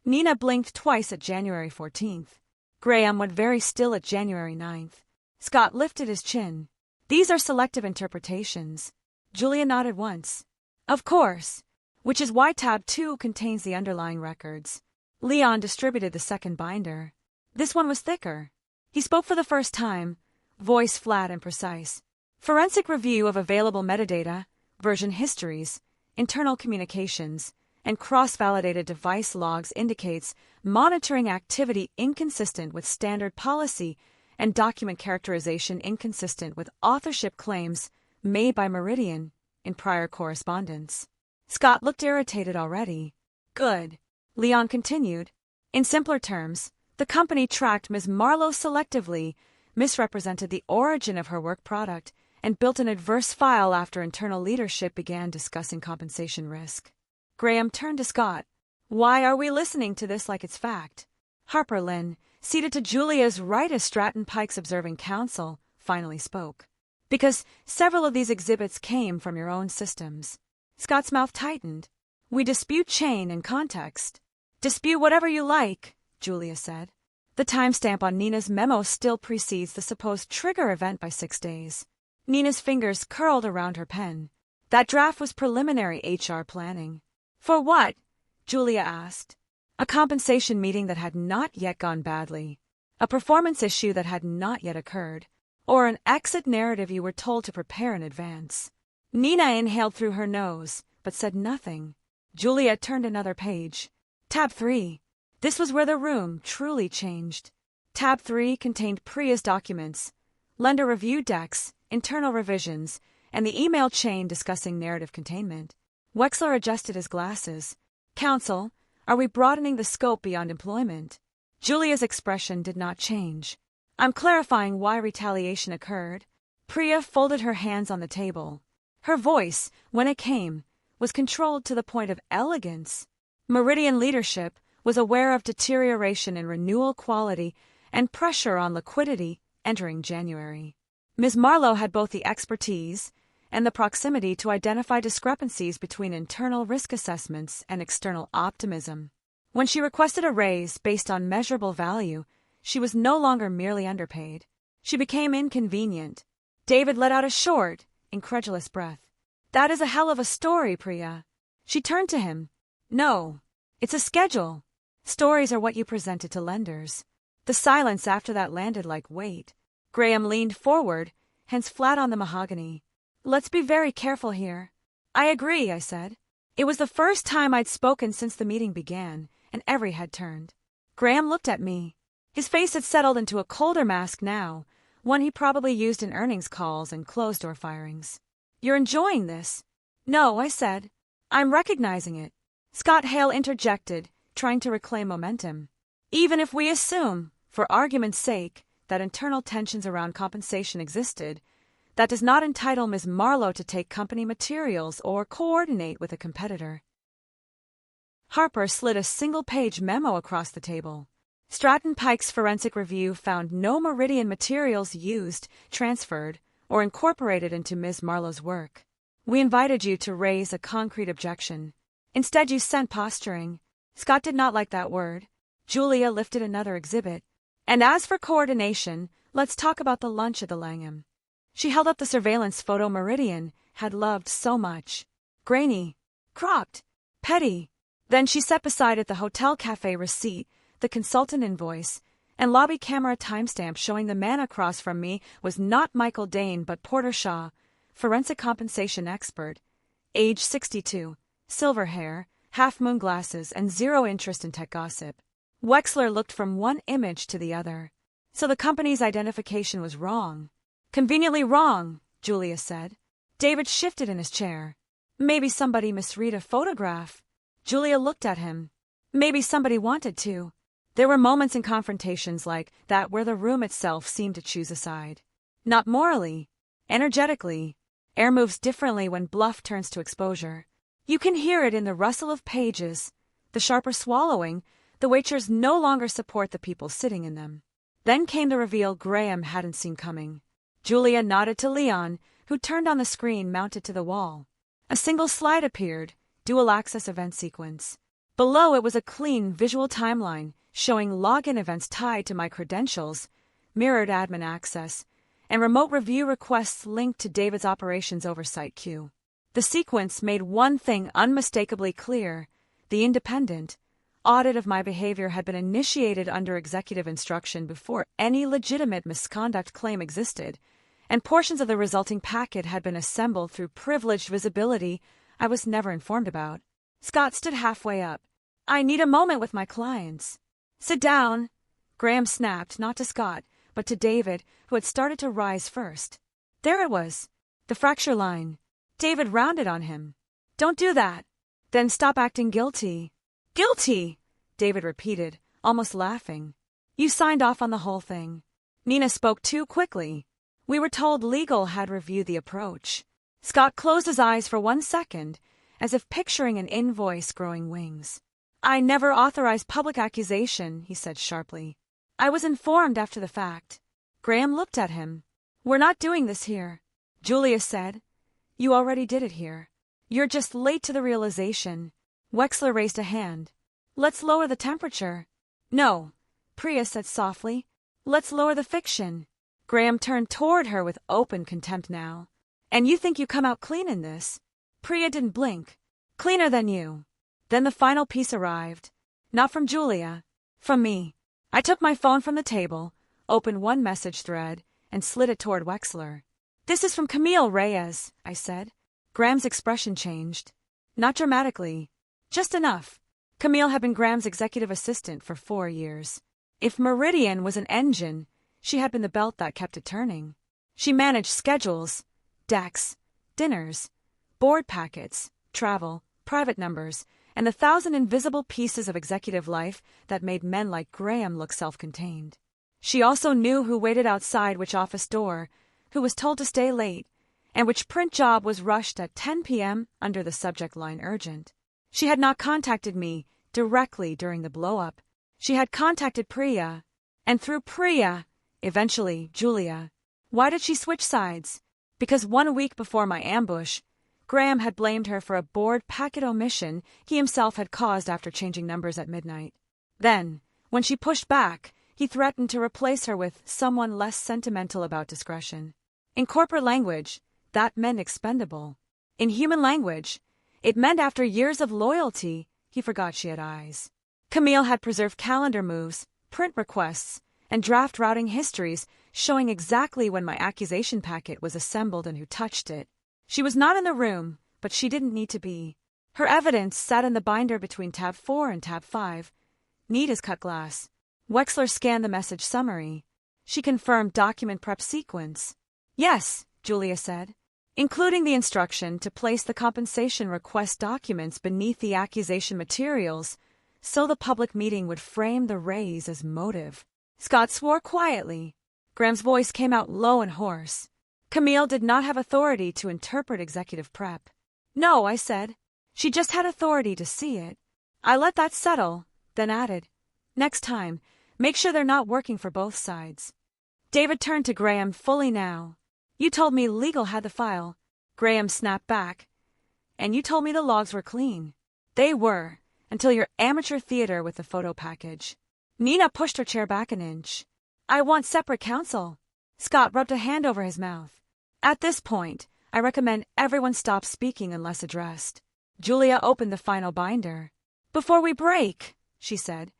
Nina blinked twice at January 14th. Graham went very still at January 9th. Scott lifted his chin. These are selective interpretations. Julia nodded once. Of course. Which is why tab 2 contains the underlying records. Leon distributed the second binder. This one was thicker. He spoke for the first time, voice flat and precise. Forensic review of available metadata, version histories, internal communications, and cross-validated device logs indicates monitoring activity inconsistent with standard policy and document characterization inconsistent with authorship claims made by Meridian in prior correspondence. Scott looked irritated already. Good. Leon continued. In simpler terms, the company tracked Ms. Marlowe selectively, misrepresented the origin of her work product, and built an adverse file after internal leadership began discussing compensation risk. Graham turned to Scott. Why are we listening to this like it's fact? Harper Lynn, seated to Julia's right as Stratton Pike's observing counsel, finally spoke. Because several of these exhibits came from your own systems. Scott's mouth tightened. We dispute chain and context. Dispute whatever you like, Julia said. The timestamp on Nina's memo still precedes the supposed trigger event by 6 days. Nina's fingers curled around her pen. That draft was preliminary HR planning. For what? Julia asked. A compensation meeting that had not yet gone badly. A performance issue that had not yet occurred. Or an exit narrative you were told to prepare in advance. Nina inhaled through her nose, but said nothing. Julia turned another page. Tab 3. This was where the room truly changed. Tab 3 contained Priya's documents, lender review decks, internal revisions, and the email chain discussing narrative containment. Wexler adjusted his glasses. Counsel, are we broadening the scope beyond employment? Julia's expression did not change. I'm clarifying why retaliation occurred. Priya folded her hands on the table. Her voice, when it came, was controlled to the point of elegance. Meridian leadership was aware of deterioration in renewal quality and pressure on liquidity entering January. Ms. Marlowe had both the expertise and the proximity to identify discrepancies between internal risk assessments and external optimism. When she requested a raise based on measurable value, she was no longer merely underpaid. She became inconvenient. David let out a short, incredulous breath. That is a hell of a story, Priya. She turned to him. No, it's a schedule. Stories are what you presented to lenders. The silence after that landed like weight. Graham leaned forward, hands flat on the mahogany. Let's be very careful here. I agree, I said. It was the first time I'd spoken since the meeting began, and every head turned. Graham looked at me. His face had settled into a colder mask now, one he probably used in earnings calls and closed-door firings. You're enjoying this? No, I said. I'm recognizing it. Scott Hale interjected, trying to reclaim momentum. Even if we assume, for argument's sake, that internal tensions around compensation existed, that does not entitle Ms. Marlowe to take company materials or coordinate with a competitor. Harper slid a single-page memo across the table. Stratton Pike's forensic review found no Meridian materials used, transferred, or incorporated into Ms. Marlowe's work. We invited you to raise a concrete objection. Instead, you sent posturing. Scott did not like that word. Julia lifted another exhibit. And as for coordination, let's talk about the lunch at the Langham. She held up the surveillance photo Meridian had loved so much. Grainy, cropped, petty. Then she set beside it the hotel cafe receipt, the consultant invoice, and lobby camera timestamp showing the man across from me was not Michael Dane but Porter Shaw, forensic compensation expert, age 62, silver hair, half-moon glasses, and zero interest in tech gossip. Wexler looked from one image to the other. So the company's identification was wrong. Conveniently wrong, Julia said. David shifted in his chair. Maybe somebody misread a photograph. Julia looked at him. Maybe somebody wanted to. There were moments in confrontations like that where the room itself seemed to choose a side. Not morally, energetically. Air moves differently when bluff turns to exposure. You can hear it in the rustle of pages, the sharper swallowing. The waitress no longer support the people sitting in them. Then came the reveal Graham hadn't seen coming. Julia nodded to Leon, who turned on the screen mounted to the wall. A single slide appeared, dual access event sequence. Below it was a clean visual timeline showing login events tied to my credentials, mirrored admin access, and remote review requests linked to David's operations oversight queue. The sequence made one thing unmistakably clear: the independent audit of my behavior had been initiated under executive instruction before any legitimate misconduct claim existed, and portions of the resulting packet had been assembled through privileged visibility I was never informed about. Scott stood halfway up. I need a moment with my clients. Sit down, Graham snapped, not to Scott, but to David, who had started to rise first. There it was, the fracture line. David rounded on him. Don't do that. Then stop acting guilty. Guilty, David repeated, almost laughing. You signed off on the whole thing. Nina spoke too quickly. We were told legal had reviewed the approach. Scott closed his eyes for 1 second, as if picturing an invoice growing wings. I never authorized public accusation, he said sharply. I was informed after the fact. Graham looked at him. We're not doing this here, Julia said. You already did it here. You're just late to the realization. Wexler raised a hand. Let's lower the temperature. No, Priya said softly. Let's lower the fiction. Graham turned toward her with open contempt now. And you think you come out clean in this? Priya didn't blink. Cleaner than you. Then the final piece arrived. Not from Julia. From me. I took my phone from the table, opened one message thread, and slid it toward Wexler. This is from Camille Reyes, I said. Graham's expression changed. Not dramatically. Just enough. Camille had been Graham's executive assistant for 4 years. If Meridian was an engine, she had been the belt that kept it turning. She managed schedules, decks, dinners, board packets, travel, private numbers, and the 1,000 invisible pieces of executive life that made men like Graham look self-contained. She also knew who waited outside which office door, who was told to stay late, and which print job was rushed at 10 p.m. under the subject line urgent. She had not contacted me directly during the blow-up. She had contacted Priya, and through Priya, eventually Julia. Why did she switch sides? Because 1 week before my ambush, Graham had blamed her for a board packet omission he himself had caused after changing numbers at midnight. Then, when she pushed back, he threatened to replace her with someone less sentimental about discretion. In corporate language, that meant expendable. In human language, it meant after years of loyalty, he forgot she had eyes. Camille had preserved calendar moves, print requests, and draft routing histories showing exactly when my accusation packet was assembled and who touched it. She was not in the room, but she didn't need to be. Her evidence sat in the binder between tab 4 and tab 5. Neat as cut glass. Wexler scanned the message summary. She confirmed document prep sequence. Yes, Julia said, including the instruction to place the compensation request documents beneath the accusation materials so the public meeting would frame the raise as motive. Scott swore quietly. Graham's voice came out low and hoarse. Camille did not have authority to interpret executive prep. No, I said. She just had authority to see it. I let that settle, then added, next time, make sure they're not working for both sides. David turned to Graham fully now. You told me legal had the file. Graham snapped back. And you told me the logs were clean. They were, until your amateur theater with the photo package. Nina pushed her chair back an inch. I want separate counsel. Scott rubbed a hand over his mouth. At this point, I recommend everyone stop speaking unless addressed. Julia opened the final binder. Before we break, she said,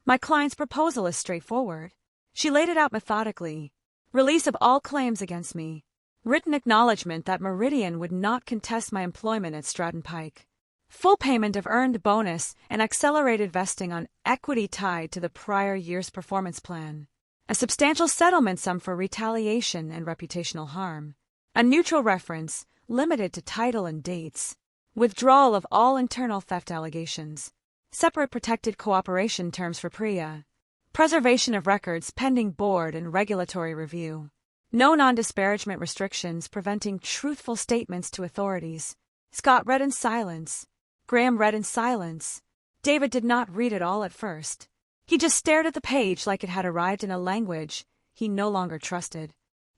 my client's proposal is straightforward. She laid it out methodically. Release of all claims against me. Written acknowledgement that Meridian would not contest my employment at Stratton Pike. Full payment of earned bonus and accelerated vesting on equity tied to the prior year's performance plan. A substantial settlement sum for retaliation and reputational harm. A neutral reference, limited to title and dates. Withdrawal of all internal theft allegations. Separate protected cooperation terms for Priya. Preservation of records pending board and regulatory review. No non-disparagement restrictions preventing truthful statements to authorities. Scott read in silence. Graham read in silence. David did not read it all at first. He just stared at the page like it had arrived in a language he no longer trusted.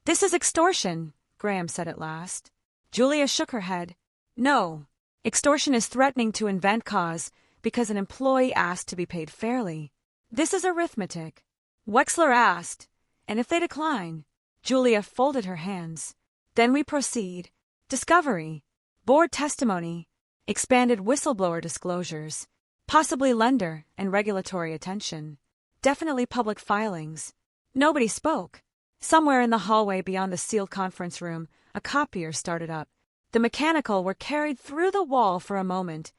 "This is extortion," Graham said at last. Julia shook her head. "No. Extortion is threatening to invent cause because an employee asked to be paid fairly. This is arithmetic." Wexler asked, "And if they decline?" Julia folded her hands. "Then we proceed. Discovery. Board testimony. Expanded whistleblower disclosures. Possibly lender and regulatory attention. Definitely public filings." Nobody spoke. Somewhere in the hallway beyond the sealed conference room, a copier started up. The mechanical were carried through the wall for a moment,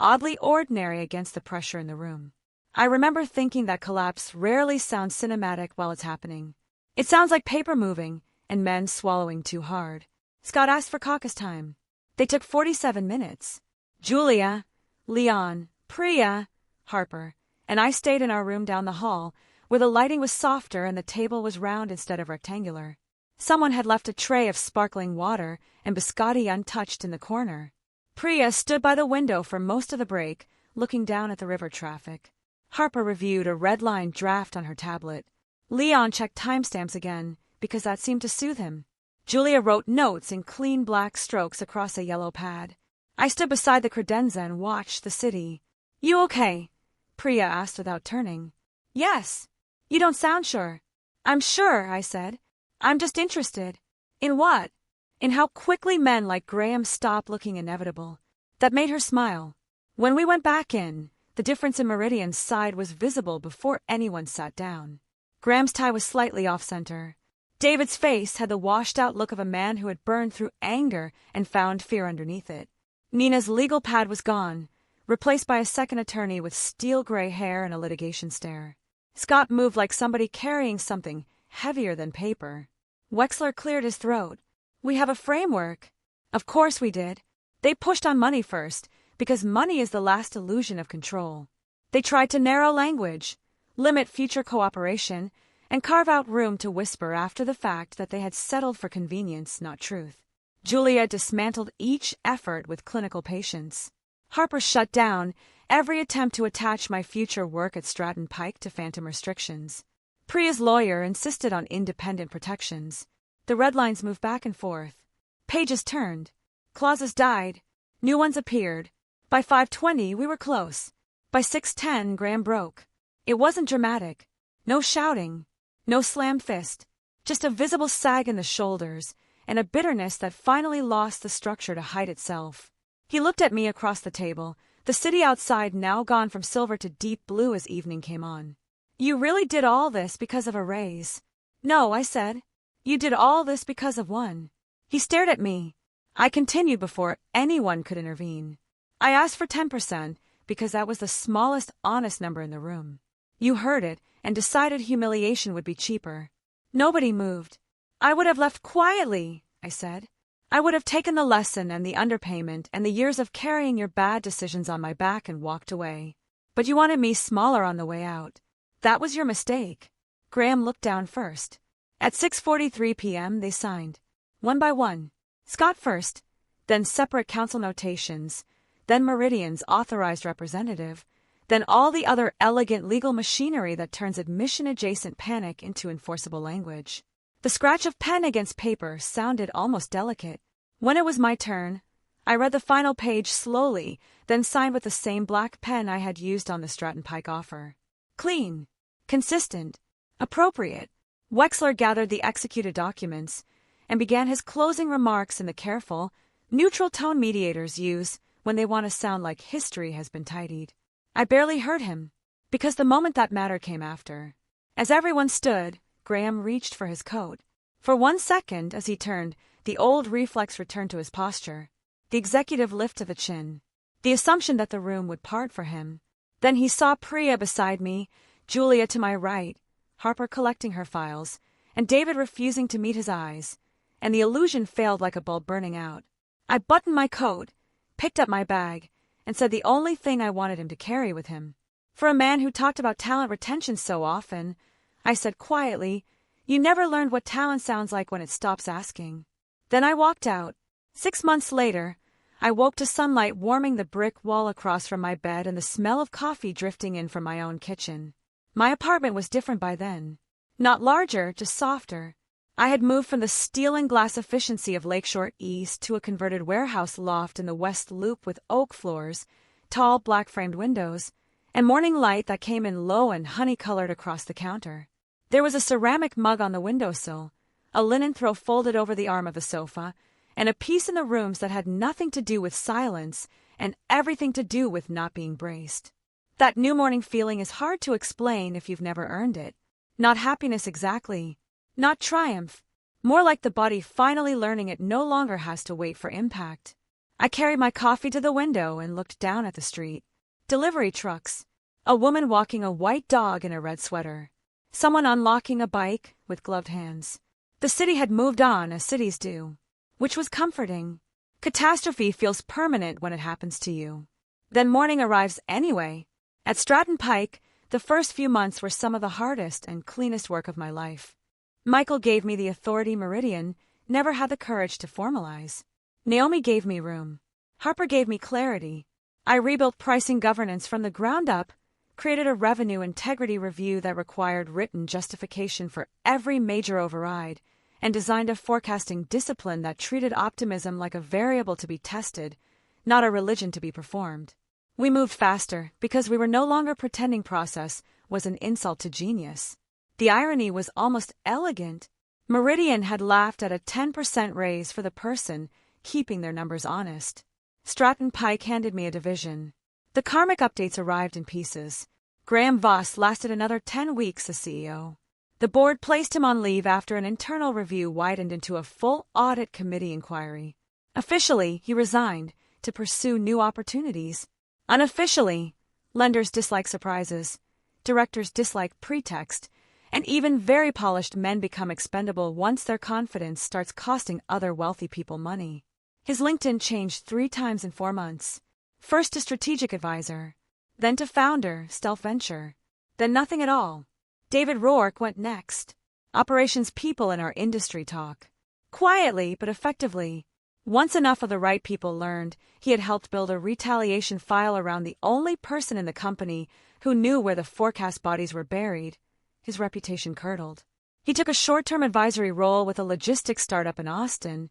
oddly ordinary against the pressure in the room. I remember thinking that collapse rarely sounds cinematic while it's happening. It sounds like paper moving and men swallowing too hard. Scott asked for caucus time. They took 47 minutes. Julia, Leon, Priya, Harper, and I stayed in our room down the hall, where the lighting was softer and the table was round instead of rectangular. Someone had left a tray of sparkling water and biscotti untouched in the corner. Priya stood by the window for most of the break, looking down at the river traffic. Harper reviewed a red-line draft on her tablet. Leon checked timestamps again, because that seemed to soothe him. Julia wrote notes in clean black strokes across a yellow pad. I stood beside the credenza and watched the city. "You okay?" Priya asked without turning. "Yes. You don't sound sure." "I'm sure," I said. "I'm just interested." "In what?" "In how quickly men like Graham stop looking inevitable." That made her smile. When we went back in, the difference in Meridian's side was visible before anyone sat down. Graham's tie was slightly off-center. David's face had the washed-out look of a man who had burned through anger and found fear underneath it. Nina's legal pad was gone, replaced by a second attorney with steel-gray hair and a litigation stare. Scott moved like somebody carrying something heavier than paper. Wexler cleared his throat. "We have a framework." "Of course we did. They pushed on money first, because money is the last illusion of control. They tried to narrow language, limit future cooperation, and carve out room to whisper after the fact that they had settled for convenience, not truth. Julia dismantled each effort with clinical patience. Harper shut down every attempt to attach my future work at Stratton Pike to phantom restrictions. Priya's lawyer insisted on independent protections. The red lines moved back and forth. Pages turned. Clauses died. New ones appeared. By 5:20, we were close. By 6:10, Graham broke. It wasn't dramatic. No shouting. No slammed fist. Just a visible sag in the shoulders and a bitterness that finally lost the structure to hide itself. He looked at me across the table, the city outside now gone from silver to deep blue as evening came on. "You really did all this because of a raise." "No," I said. "You did all this because of one." He stared at me. I continued before anyone could intervene. "I asked for 10% because that was the smallest honest number in the room. You heard it and decided humiliation would be cheaper." Nobody moved. "I would have left quietly," I said. "I would have taken the lesson and the underpayment and the years of carrying your bad decisions on my back and walked away. But you wanted me smaller on the way out. That was your mistake." Graham looked down first. At 6:43 p.m. they signed. One by one. Scott first, then separate counsel notations, then Meridian's authorized representative, then all the other elegant legal machinery that turns admission-adjacent panic into enforceable language. The scratch of pen against paper sounded almost delicate. When it was my turn, I read the final page slowly, then signed with the same black pen I had used on the Stratton Pike offer. Clean. Consistent. Appropriate. Wexler gathered the executed documents and began his closing remarks in the careful, neutral tone mediators use when they want to sound like history has been tidied. I barely heard him, because the moment that matter came after. As everyone stood, Graham reached for his coat. For 1 second, as he turned, the old reflex returned to his posture, the executive lift of the chin, the assumption that the room would part for him. Then he saw Priya beside me, Julia to my right, Harper collecting her files, and David refusing to meet his eyes. and the illusion failed like a bulb burning out. I buttoned my coat, picked up my bag, and said the only thing I wanted him to carry with him. For a man who talked about talent retention so often, I said quietly, "You never learned what talent sounds like when it stops asking." Then I walked out. 6 months later, I woke to sunlight warming the brick wall across from my bed and the smell of coffee drifting in from my own kitchen. My apartment was different by then. Not larger, just softer. I had moved from the steel and glass efficiency of Lakeshore East to a converted warehouse loft in the West Loop with oak floors, tall black-framed windows, and morning light that came in low and honey-colored across the counter. There was a ceramic mug on the windowsill, a linen throw folded over the arm of the sofa, and a piece in the rooms that had nothing to do with silence and everything to do with not being braced. That new morning feeling is hard to explain if you've never earned it. Not happiness exactly, not triumph, more like the body finally learning it no longer has to wait for impact. I carried my coffee to the window and looked down at the street. Delivery trucks, a woman walking a white dog in a red sweater, someone unlocking a bike with gloved hands. The city had moved on as cities do, which was comforting. Catastrophe feels permanent when it happens to you. Then morning arrives anyway. At Stratton Pike, the first few months were some of the hardest and cleanest work of my life. Michael gave me the authority Meridian never had the courage to formalize. Naomi gave me room. Harper gave me clarity. I rebuilt pricing governance from the ground up, created a revenue integrity review that required written justification for every major override, and designed a forecasting discipline that treated optimism like a variable to be tested, not a religion to be performed. We moved faster because we were no longer pretending process was an insult to genius. The irony was almost elegant. Meridian had laughed at a 10% raise for the person keeping their numbers honest. Stratton Pike handed me a division. The karmic updates arrived in pieces. Graham Voss lasted another 10 weeks as CEO. The board placed him on leave after an internal review widened into a full audit committee inquiry. Officially, he resigned to pursue new opportunities. Unofficially, lenders dislike surprises, directors dislike pretext, and even very polished men become expendable once their confidence starts costing other wealthy people money. His LinkedIn changed 3 times in 4 months. First to strategic advisor, then to founder, stealth venture, then nothing at all. David Rourke went next. Operations people in our industry talk. Quietly but effectively. Once enough of the right people learned, he had helped build a retaliation file around the only person in the company who knew where the forecast bodies were buried. His reputation curdled. He took a short-term advisory role with a logistics startup in Austin,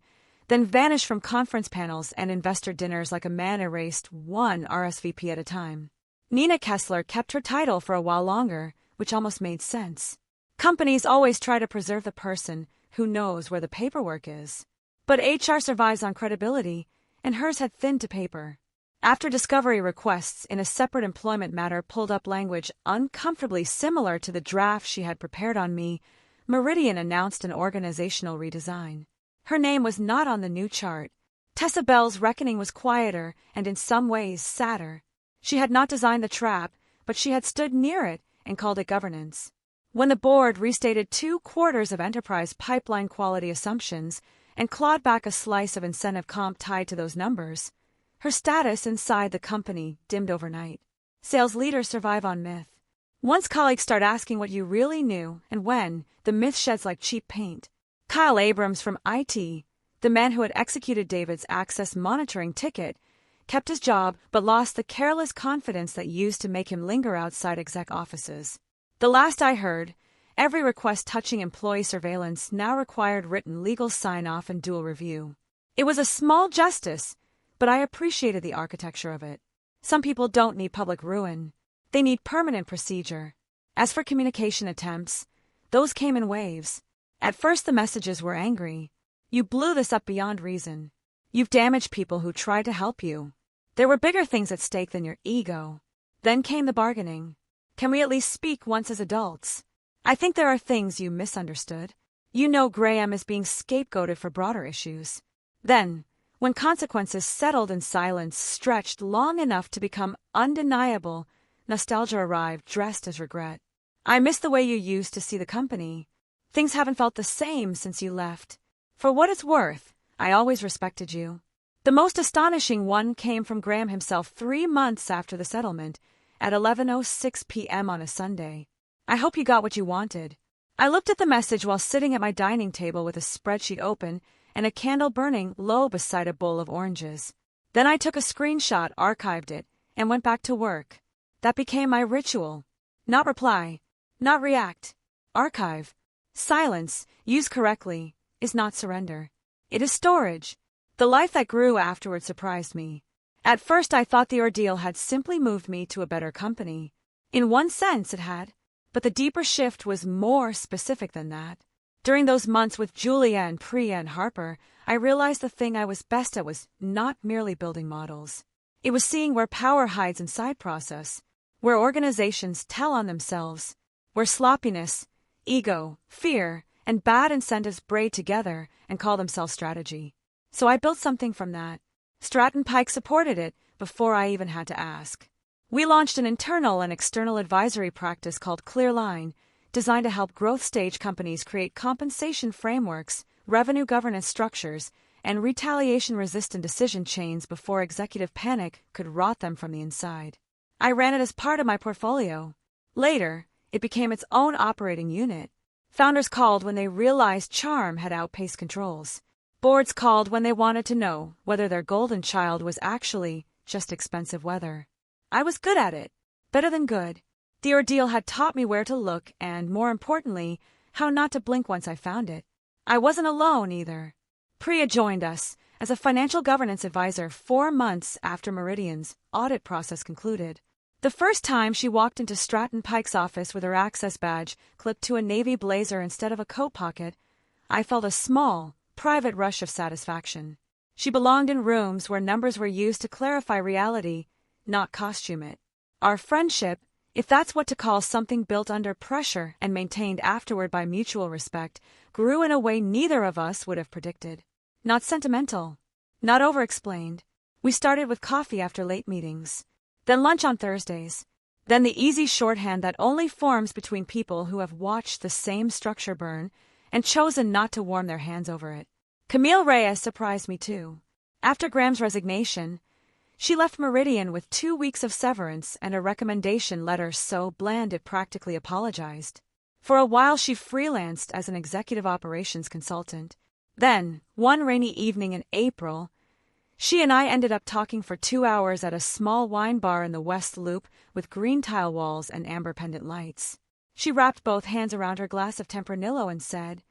then vanished from conference panels and investor dinners like a man erased one RSVP at a time. Nina Kessler kept her title for a while longer, which almost made sense. Companies always try to preserve the person who knows where the paperwork is. But HR survives on credibility, and hers had thinned to paper. After discovery requests in a separate employment matter pulled up language uncomfortably similar to the draft she had prepared on me, Meridian announced an organizational redesign. Her name was not on the new chart. Tessa Bell's reckoning was quieter and in some ways sadder. She had not designed the trap, but she had stood near it and called it governance. When the board restated 2 quarters of enterprise pipeline quality assumptions and clawed back a slice of incentive comp tied to those numbers, her status inside the company dimmed overnight. Sales leaders survive on myth. Once colleagues start asking what you really knew and when, the myth sheds like cheap paint. Kyle Abrams from IT, the man who had executed David's access monitoring ticket, kept his job but lost the careless confidence that used to make him linger outside exec offices. The last I heard, every request touching employee surveillance now required written legal sign-off and dual review. It was a small justice, but I appreciated the architecture of it. Some people don't need public ruin. They need permanent procedure. As for communication attempts, those came in waves. At first the messages were angry. You blew this up beyond reason. You've damaged people who tried to help you. There were bigger things at stake than your ego. Then came the bargaining. Can we at least speak once as adults? I think there are things you misunderstood. You know Graham is being scapegoated for broader issues. Then, when consequences settled and silence stretched long enough to become undeniable, nostalgia arrived dressed as regret. I miss the way you used to see the company. Things haven't felt the same since you left. For what it's worth, I always respected you. The most astonishing one came from Graham himself 3 months after the settlement, at 11:06 p.m. on a Sunday. I hope you got what you wanted. I looked at the message while sitting at my dining table with a spreadsheet open and a candle burning low beside a bowl of oranges. Then I took a screenshot, archived it, and went back to work. That became my ritual. Not reply, not react. Archive. Silence, used correctly, is not surrender. It is storage. The life that grew afterward surprised me. At first I thought the ordeal had simply moved me to a better company. In one sense it had, but the deeper shift was more specific than that. During those months with Julia and Priya and Harper, I realized the thing I was best at was not merely building models. It was seeing where power hides inside process, where organizations tell on themselves, where sloppiness, ego, fear, and bad incentives braid together and call themselves strategy. So I built something from that. Stratton Pike supported it before I even had to ask. We launched an internal and external advisory practice called Clearline, designed to help growth stage companies create compensation frameworks, revenue governance structures, and retaliation-resistant decision chains before executive panic could rot them from the inside. I ran it as part of my portfolio. Later, it became its own operating unit. Founders called when they realized charm had outpaced controls. Boards called when they wanted to know whether their golden child was actually just expensive weather. I was good at it. Better than good. The ordeal had taught me where to look and, more importantly, how not to blink once I found it. I wasn't alone, either. Priya joined us as a financial governance advisor 4 months after Meridian's audit process concluded. The first time she walked into Stratton Pike's office with her access badge clipped to a navy blazer instead of a coat pocket, I felt a small, private rush of satisfaction. She belonged in rooms where numbers were used to clarify reality, not costume it. Our friendship, if that's what to call something built under pressure and maintained afterward by mutual respect, grew in a way neither of us would have predicted. Not sentimental. Not over-explained. We started with coffee after late meetings. Then lunch on Thursdays. Then the easy shorthand that only forms between people who have watched the same structure burn and chosen not to warm their hands over it. Camille Reyes surprised me too. After Graham's resignation, she left Meridian with 2 weeks of severance and a recommendation letter so bland it practically apologized. For a while she freelanced as an executive operations consultant. Then, one rainy evening in April, she and I ended up talking for 2 hours at a small wine bar in the West Loop with green tile walls and amber pendant lights. She wrapped both hands around her glass of Tempranillo and said,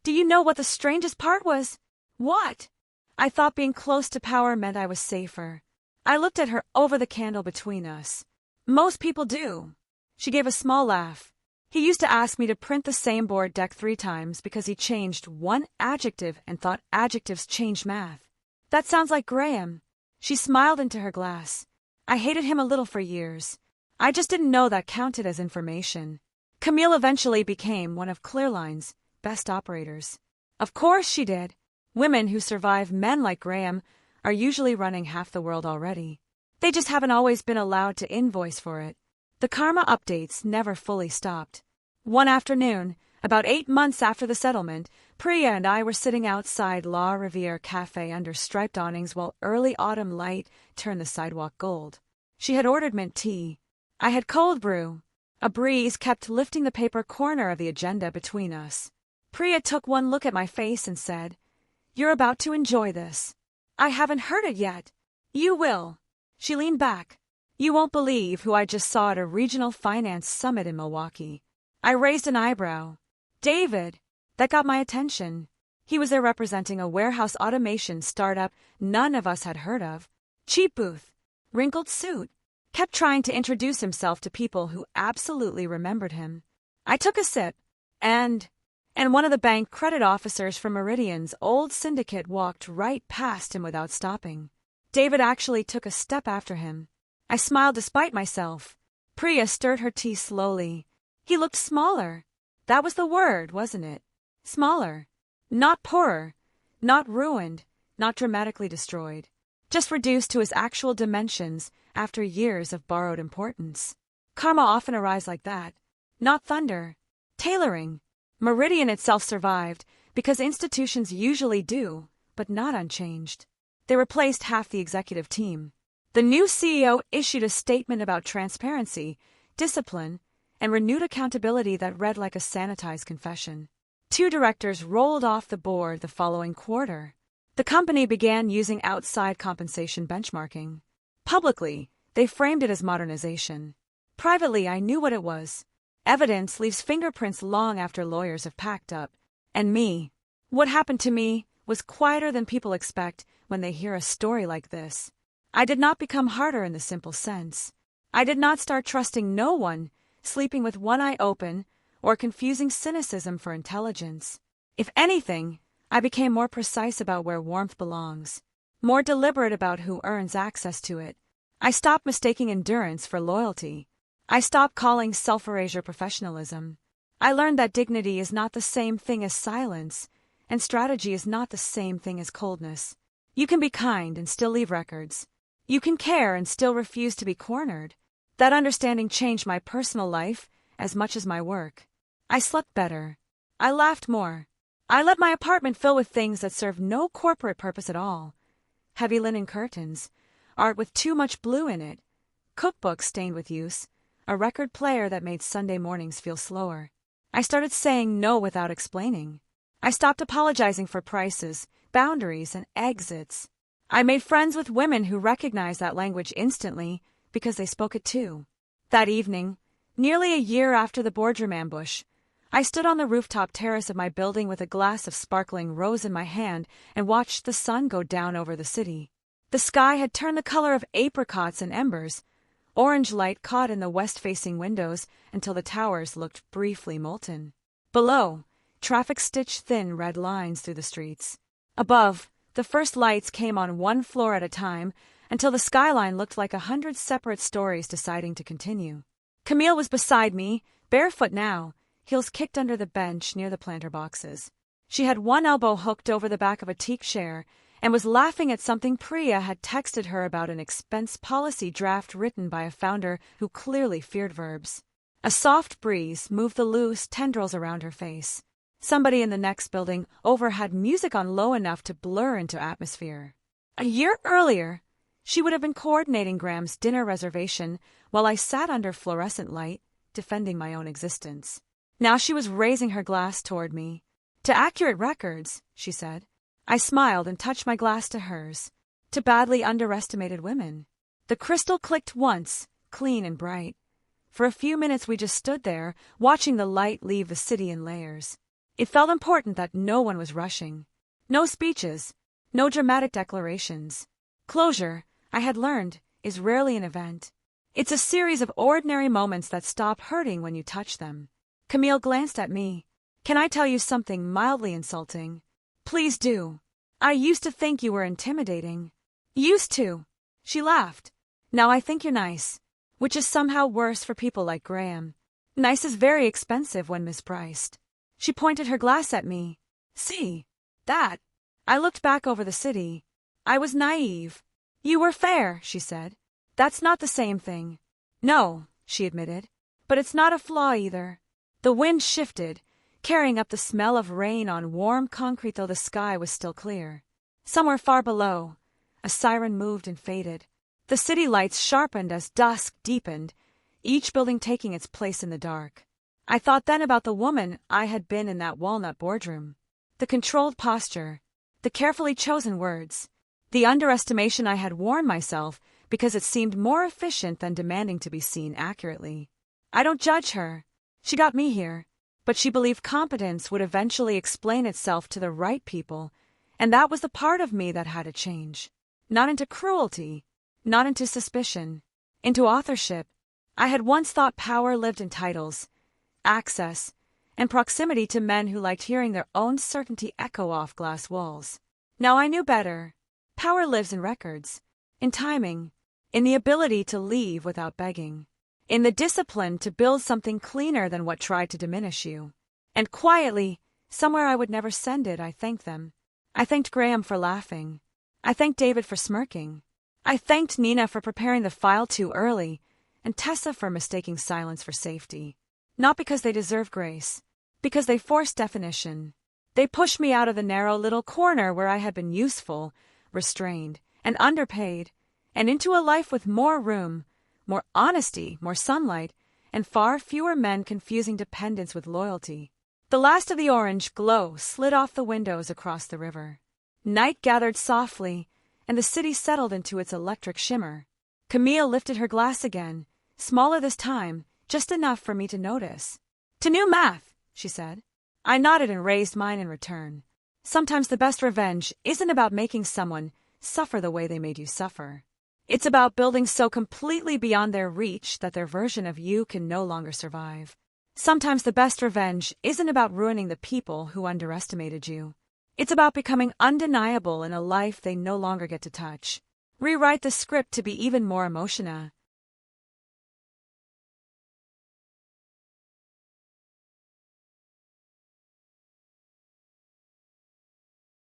"Do you know what the strangest part was?" "What?" I thought being close to power meant I was safer. I looked at her over the candle between us. "Most people do." She gave a small laugh. "He used to ask me to print the same board deck 3 times because he changed one adjective and thought adjectives changed math. That sounds like Graham." She smiled into her glass. "I hated him a little for years. I just didn't know that counted as information." Camille eventually became one of Clearline's best operators. Of course she did. Women who survive men like Graham are usually running half the world already. They just haven't always been allowed to invoice for it. The karma updates never fully stopped. One afternoon, about 8 months after the settlement, Priya and I were sitting outside La Riviere Cafe under striped awnings while early autumn light turned the sidewalk gold. She had ordered mint tea. I had cold brew. A breeze kept lifting the paper corner of the agenda between us. Priya took one look at my face and said, "You're about to enjoy this." "I haven't heard it yet." "You will." She leaned back. "You won't believe who I just saw at a regional finance summit in Milwaukee." I raised an eyebrow. "David." That got my attention. He was there representing a warehouse automation startup none of us had heard of. Cheap booth. Wrinkled suit. Kept trying to introduce himself to people who absolutely remembered him. I took a sip, and one of the bank credit officers from Meridian's old syndicate walked right past him without stopping. David actually took a step after him. I smiled despite myself. Priya stirred her tea slowly. He looked smaller. That was the word, wasn't it? Smaller. Not poorer. Not ruined. Not dramatically destroyed. Just reduced to his actual dimensions after years of borrowed importance. Karma often arrives like that. Not thunder. Tailoring. Meridian itself survived, Because institutions usually do, but not unchanged. They replaced half the executive team. The new CEO issued a statement about transparency, discipline, and renewed accountability that read like a sanitized confession. 2 directors rolled off the board the following quarter. The company began using outside compensation benchmarking. Publicly, they framed it as modernization. Privately, I knew what it was. Evidence leaves fingerprints long after lawyers have packed up. And me. What happened to me was quieter than people expect when they hear a story like this. I did not become harder in the simple sense. I did not start trusting no one, sleeping with one eye open, or confusing cynicism for intelligence. If anything, I became more precise about where warmth belongs, more deliberate about who earns access to it. I stopped mistaking endurance for loyalty. I stopped calling self-erasure professionalism. I learned that dignity is not the same thing as silence, and strategy is not the same thing as coldness. You can be kind and still leave records. You can care and still refuse to be cornered. That understanding changed my personal life as much as my work. I slept better. I laughed more. I let my apartment fill with things that served no corporate purpose at all. Heavy linen curtains, art with too much blue in it, cookbooks stained with use, a record player that made Sunday mornings feel slower. I started saying no without explaining. I stopped apologizing for prices, boundaries, and exits. I made friends with women who recognized that language instantly because they spoke it too. That evening, nearly a year after the boardroom ambush, I stood on the rooftop terrace of my building with a glass of sparkling rose in my hand and watched the sun go down over the city. The sky had turned the color of apricots and embers, orange light caught in the west-facing windows until the towers looked briefly molten. Below, traffic stitched thin red lines through the streets. Above, the first lights came on one floor at a time until the skyline looked like 100 separate stories deciding to continue. Camille was beside me, barefoot now, heels kicked under the bench near the planter boxes. She had one elbow hooked over the back of a teak chair and was laughing at something Priya had texted her about, an expense policy draft written by a founder who clearly feared verbs. A soft breeze moved the loose tendrils around her face. Somebody in the next building over had music on low enough to blur into atmosphere. A year earlier, she would have been coordinating Graham's dinner reservation while I sat under fluorescent light, defending my own existence. Now she was raising her glass toward me. To accurate records, she said. I smiled and touched my glass to hers. To badly underestimated women. The crystal clicked once, clean and bright. For a few minutes we just stood there, watching the light leave the city in layers. It felt important that no one was rushing. No speeches, no dramatic declarations. Closure, I had learned, is rarely an event. It's a series of ordinary moments that stop hurting when you touch them. Camille glanced at me. Can I tell you something mildly insulting? Please do. I used to think you were intimidating. Used to. She laughed. Now I think you're nice. Which is somehow worse for people like Graham. Nice is very expensive when mispriced. She pointed her glass at me. See? That. I looked back over the city. I was naive. You were fair, she said. That's not the same thing. No, she admitted. But it's not a flaw either. The wind shifted, carrying up the smell of rain on warm concrete though the sky was still clear. Somewhere far below, a siren moved and faded. The city lights sharpened as dusk deepened, each building taking its place in the dark. I thought then about the woman I had been in that walnut boardroom. The controlled posture, the carefully chosen words, the underestimation I had worn myself because it seemed more efficient than demanding to be seen accurately. I don't judge her. She got me here, but she believed competence would eventually explain itself to the right people, and that was the part of me that had to change. Not into cruelty, not into suspicion, into authorship. I had once thought power lived in titles, access, and proximity to men who liked hearing their own certainty echo off glass walls. Now I knew better. Power lives in records, in timing, in the ability to leave without begging, in the discipline to build something cleaner than what tried to diminish you. And quietly, somewhere I would never send it, I thanked them. I thanked Graham for laughing. I thanked David for smirking. I thanked Nina for preparing the file too early, and Tessa for mistaking silence for safety. Not because they deserve grace, because they forced definition. They pushed me out of the narrow little corner where I had been useful, restrained, and underpaid, and into a life with more room, more honesty, more sunlight, and far fewer men confusing dependence with loyalty. The last of the orange glow slid off the windows across the river. Night gathered softly, and the city settled into its electric shimmer. Camille lifted her glass again, smaller this time, just enough for me to notice. "To new math," she said. I nodded and raised mine in return. Sometimes the best revenge isn't about making someone suffer the way they made you suffer. It's about building so completely beyond their reach that their version of you can no longer survive. Sometimes the best revenge isn't about ruining the people who underestimated you. It's about becoming undeniable in a life they no longer get to touch. Rewrite the script to be even more emotional,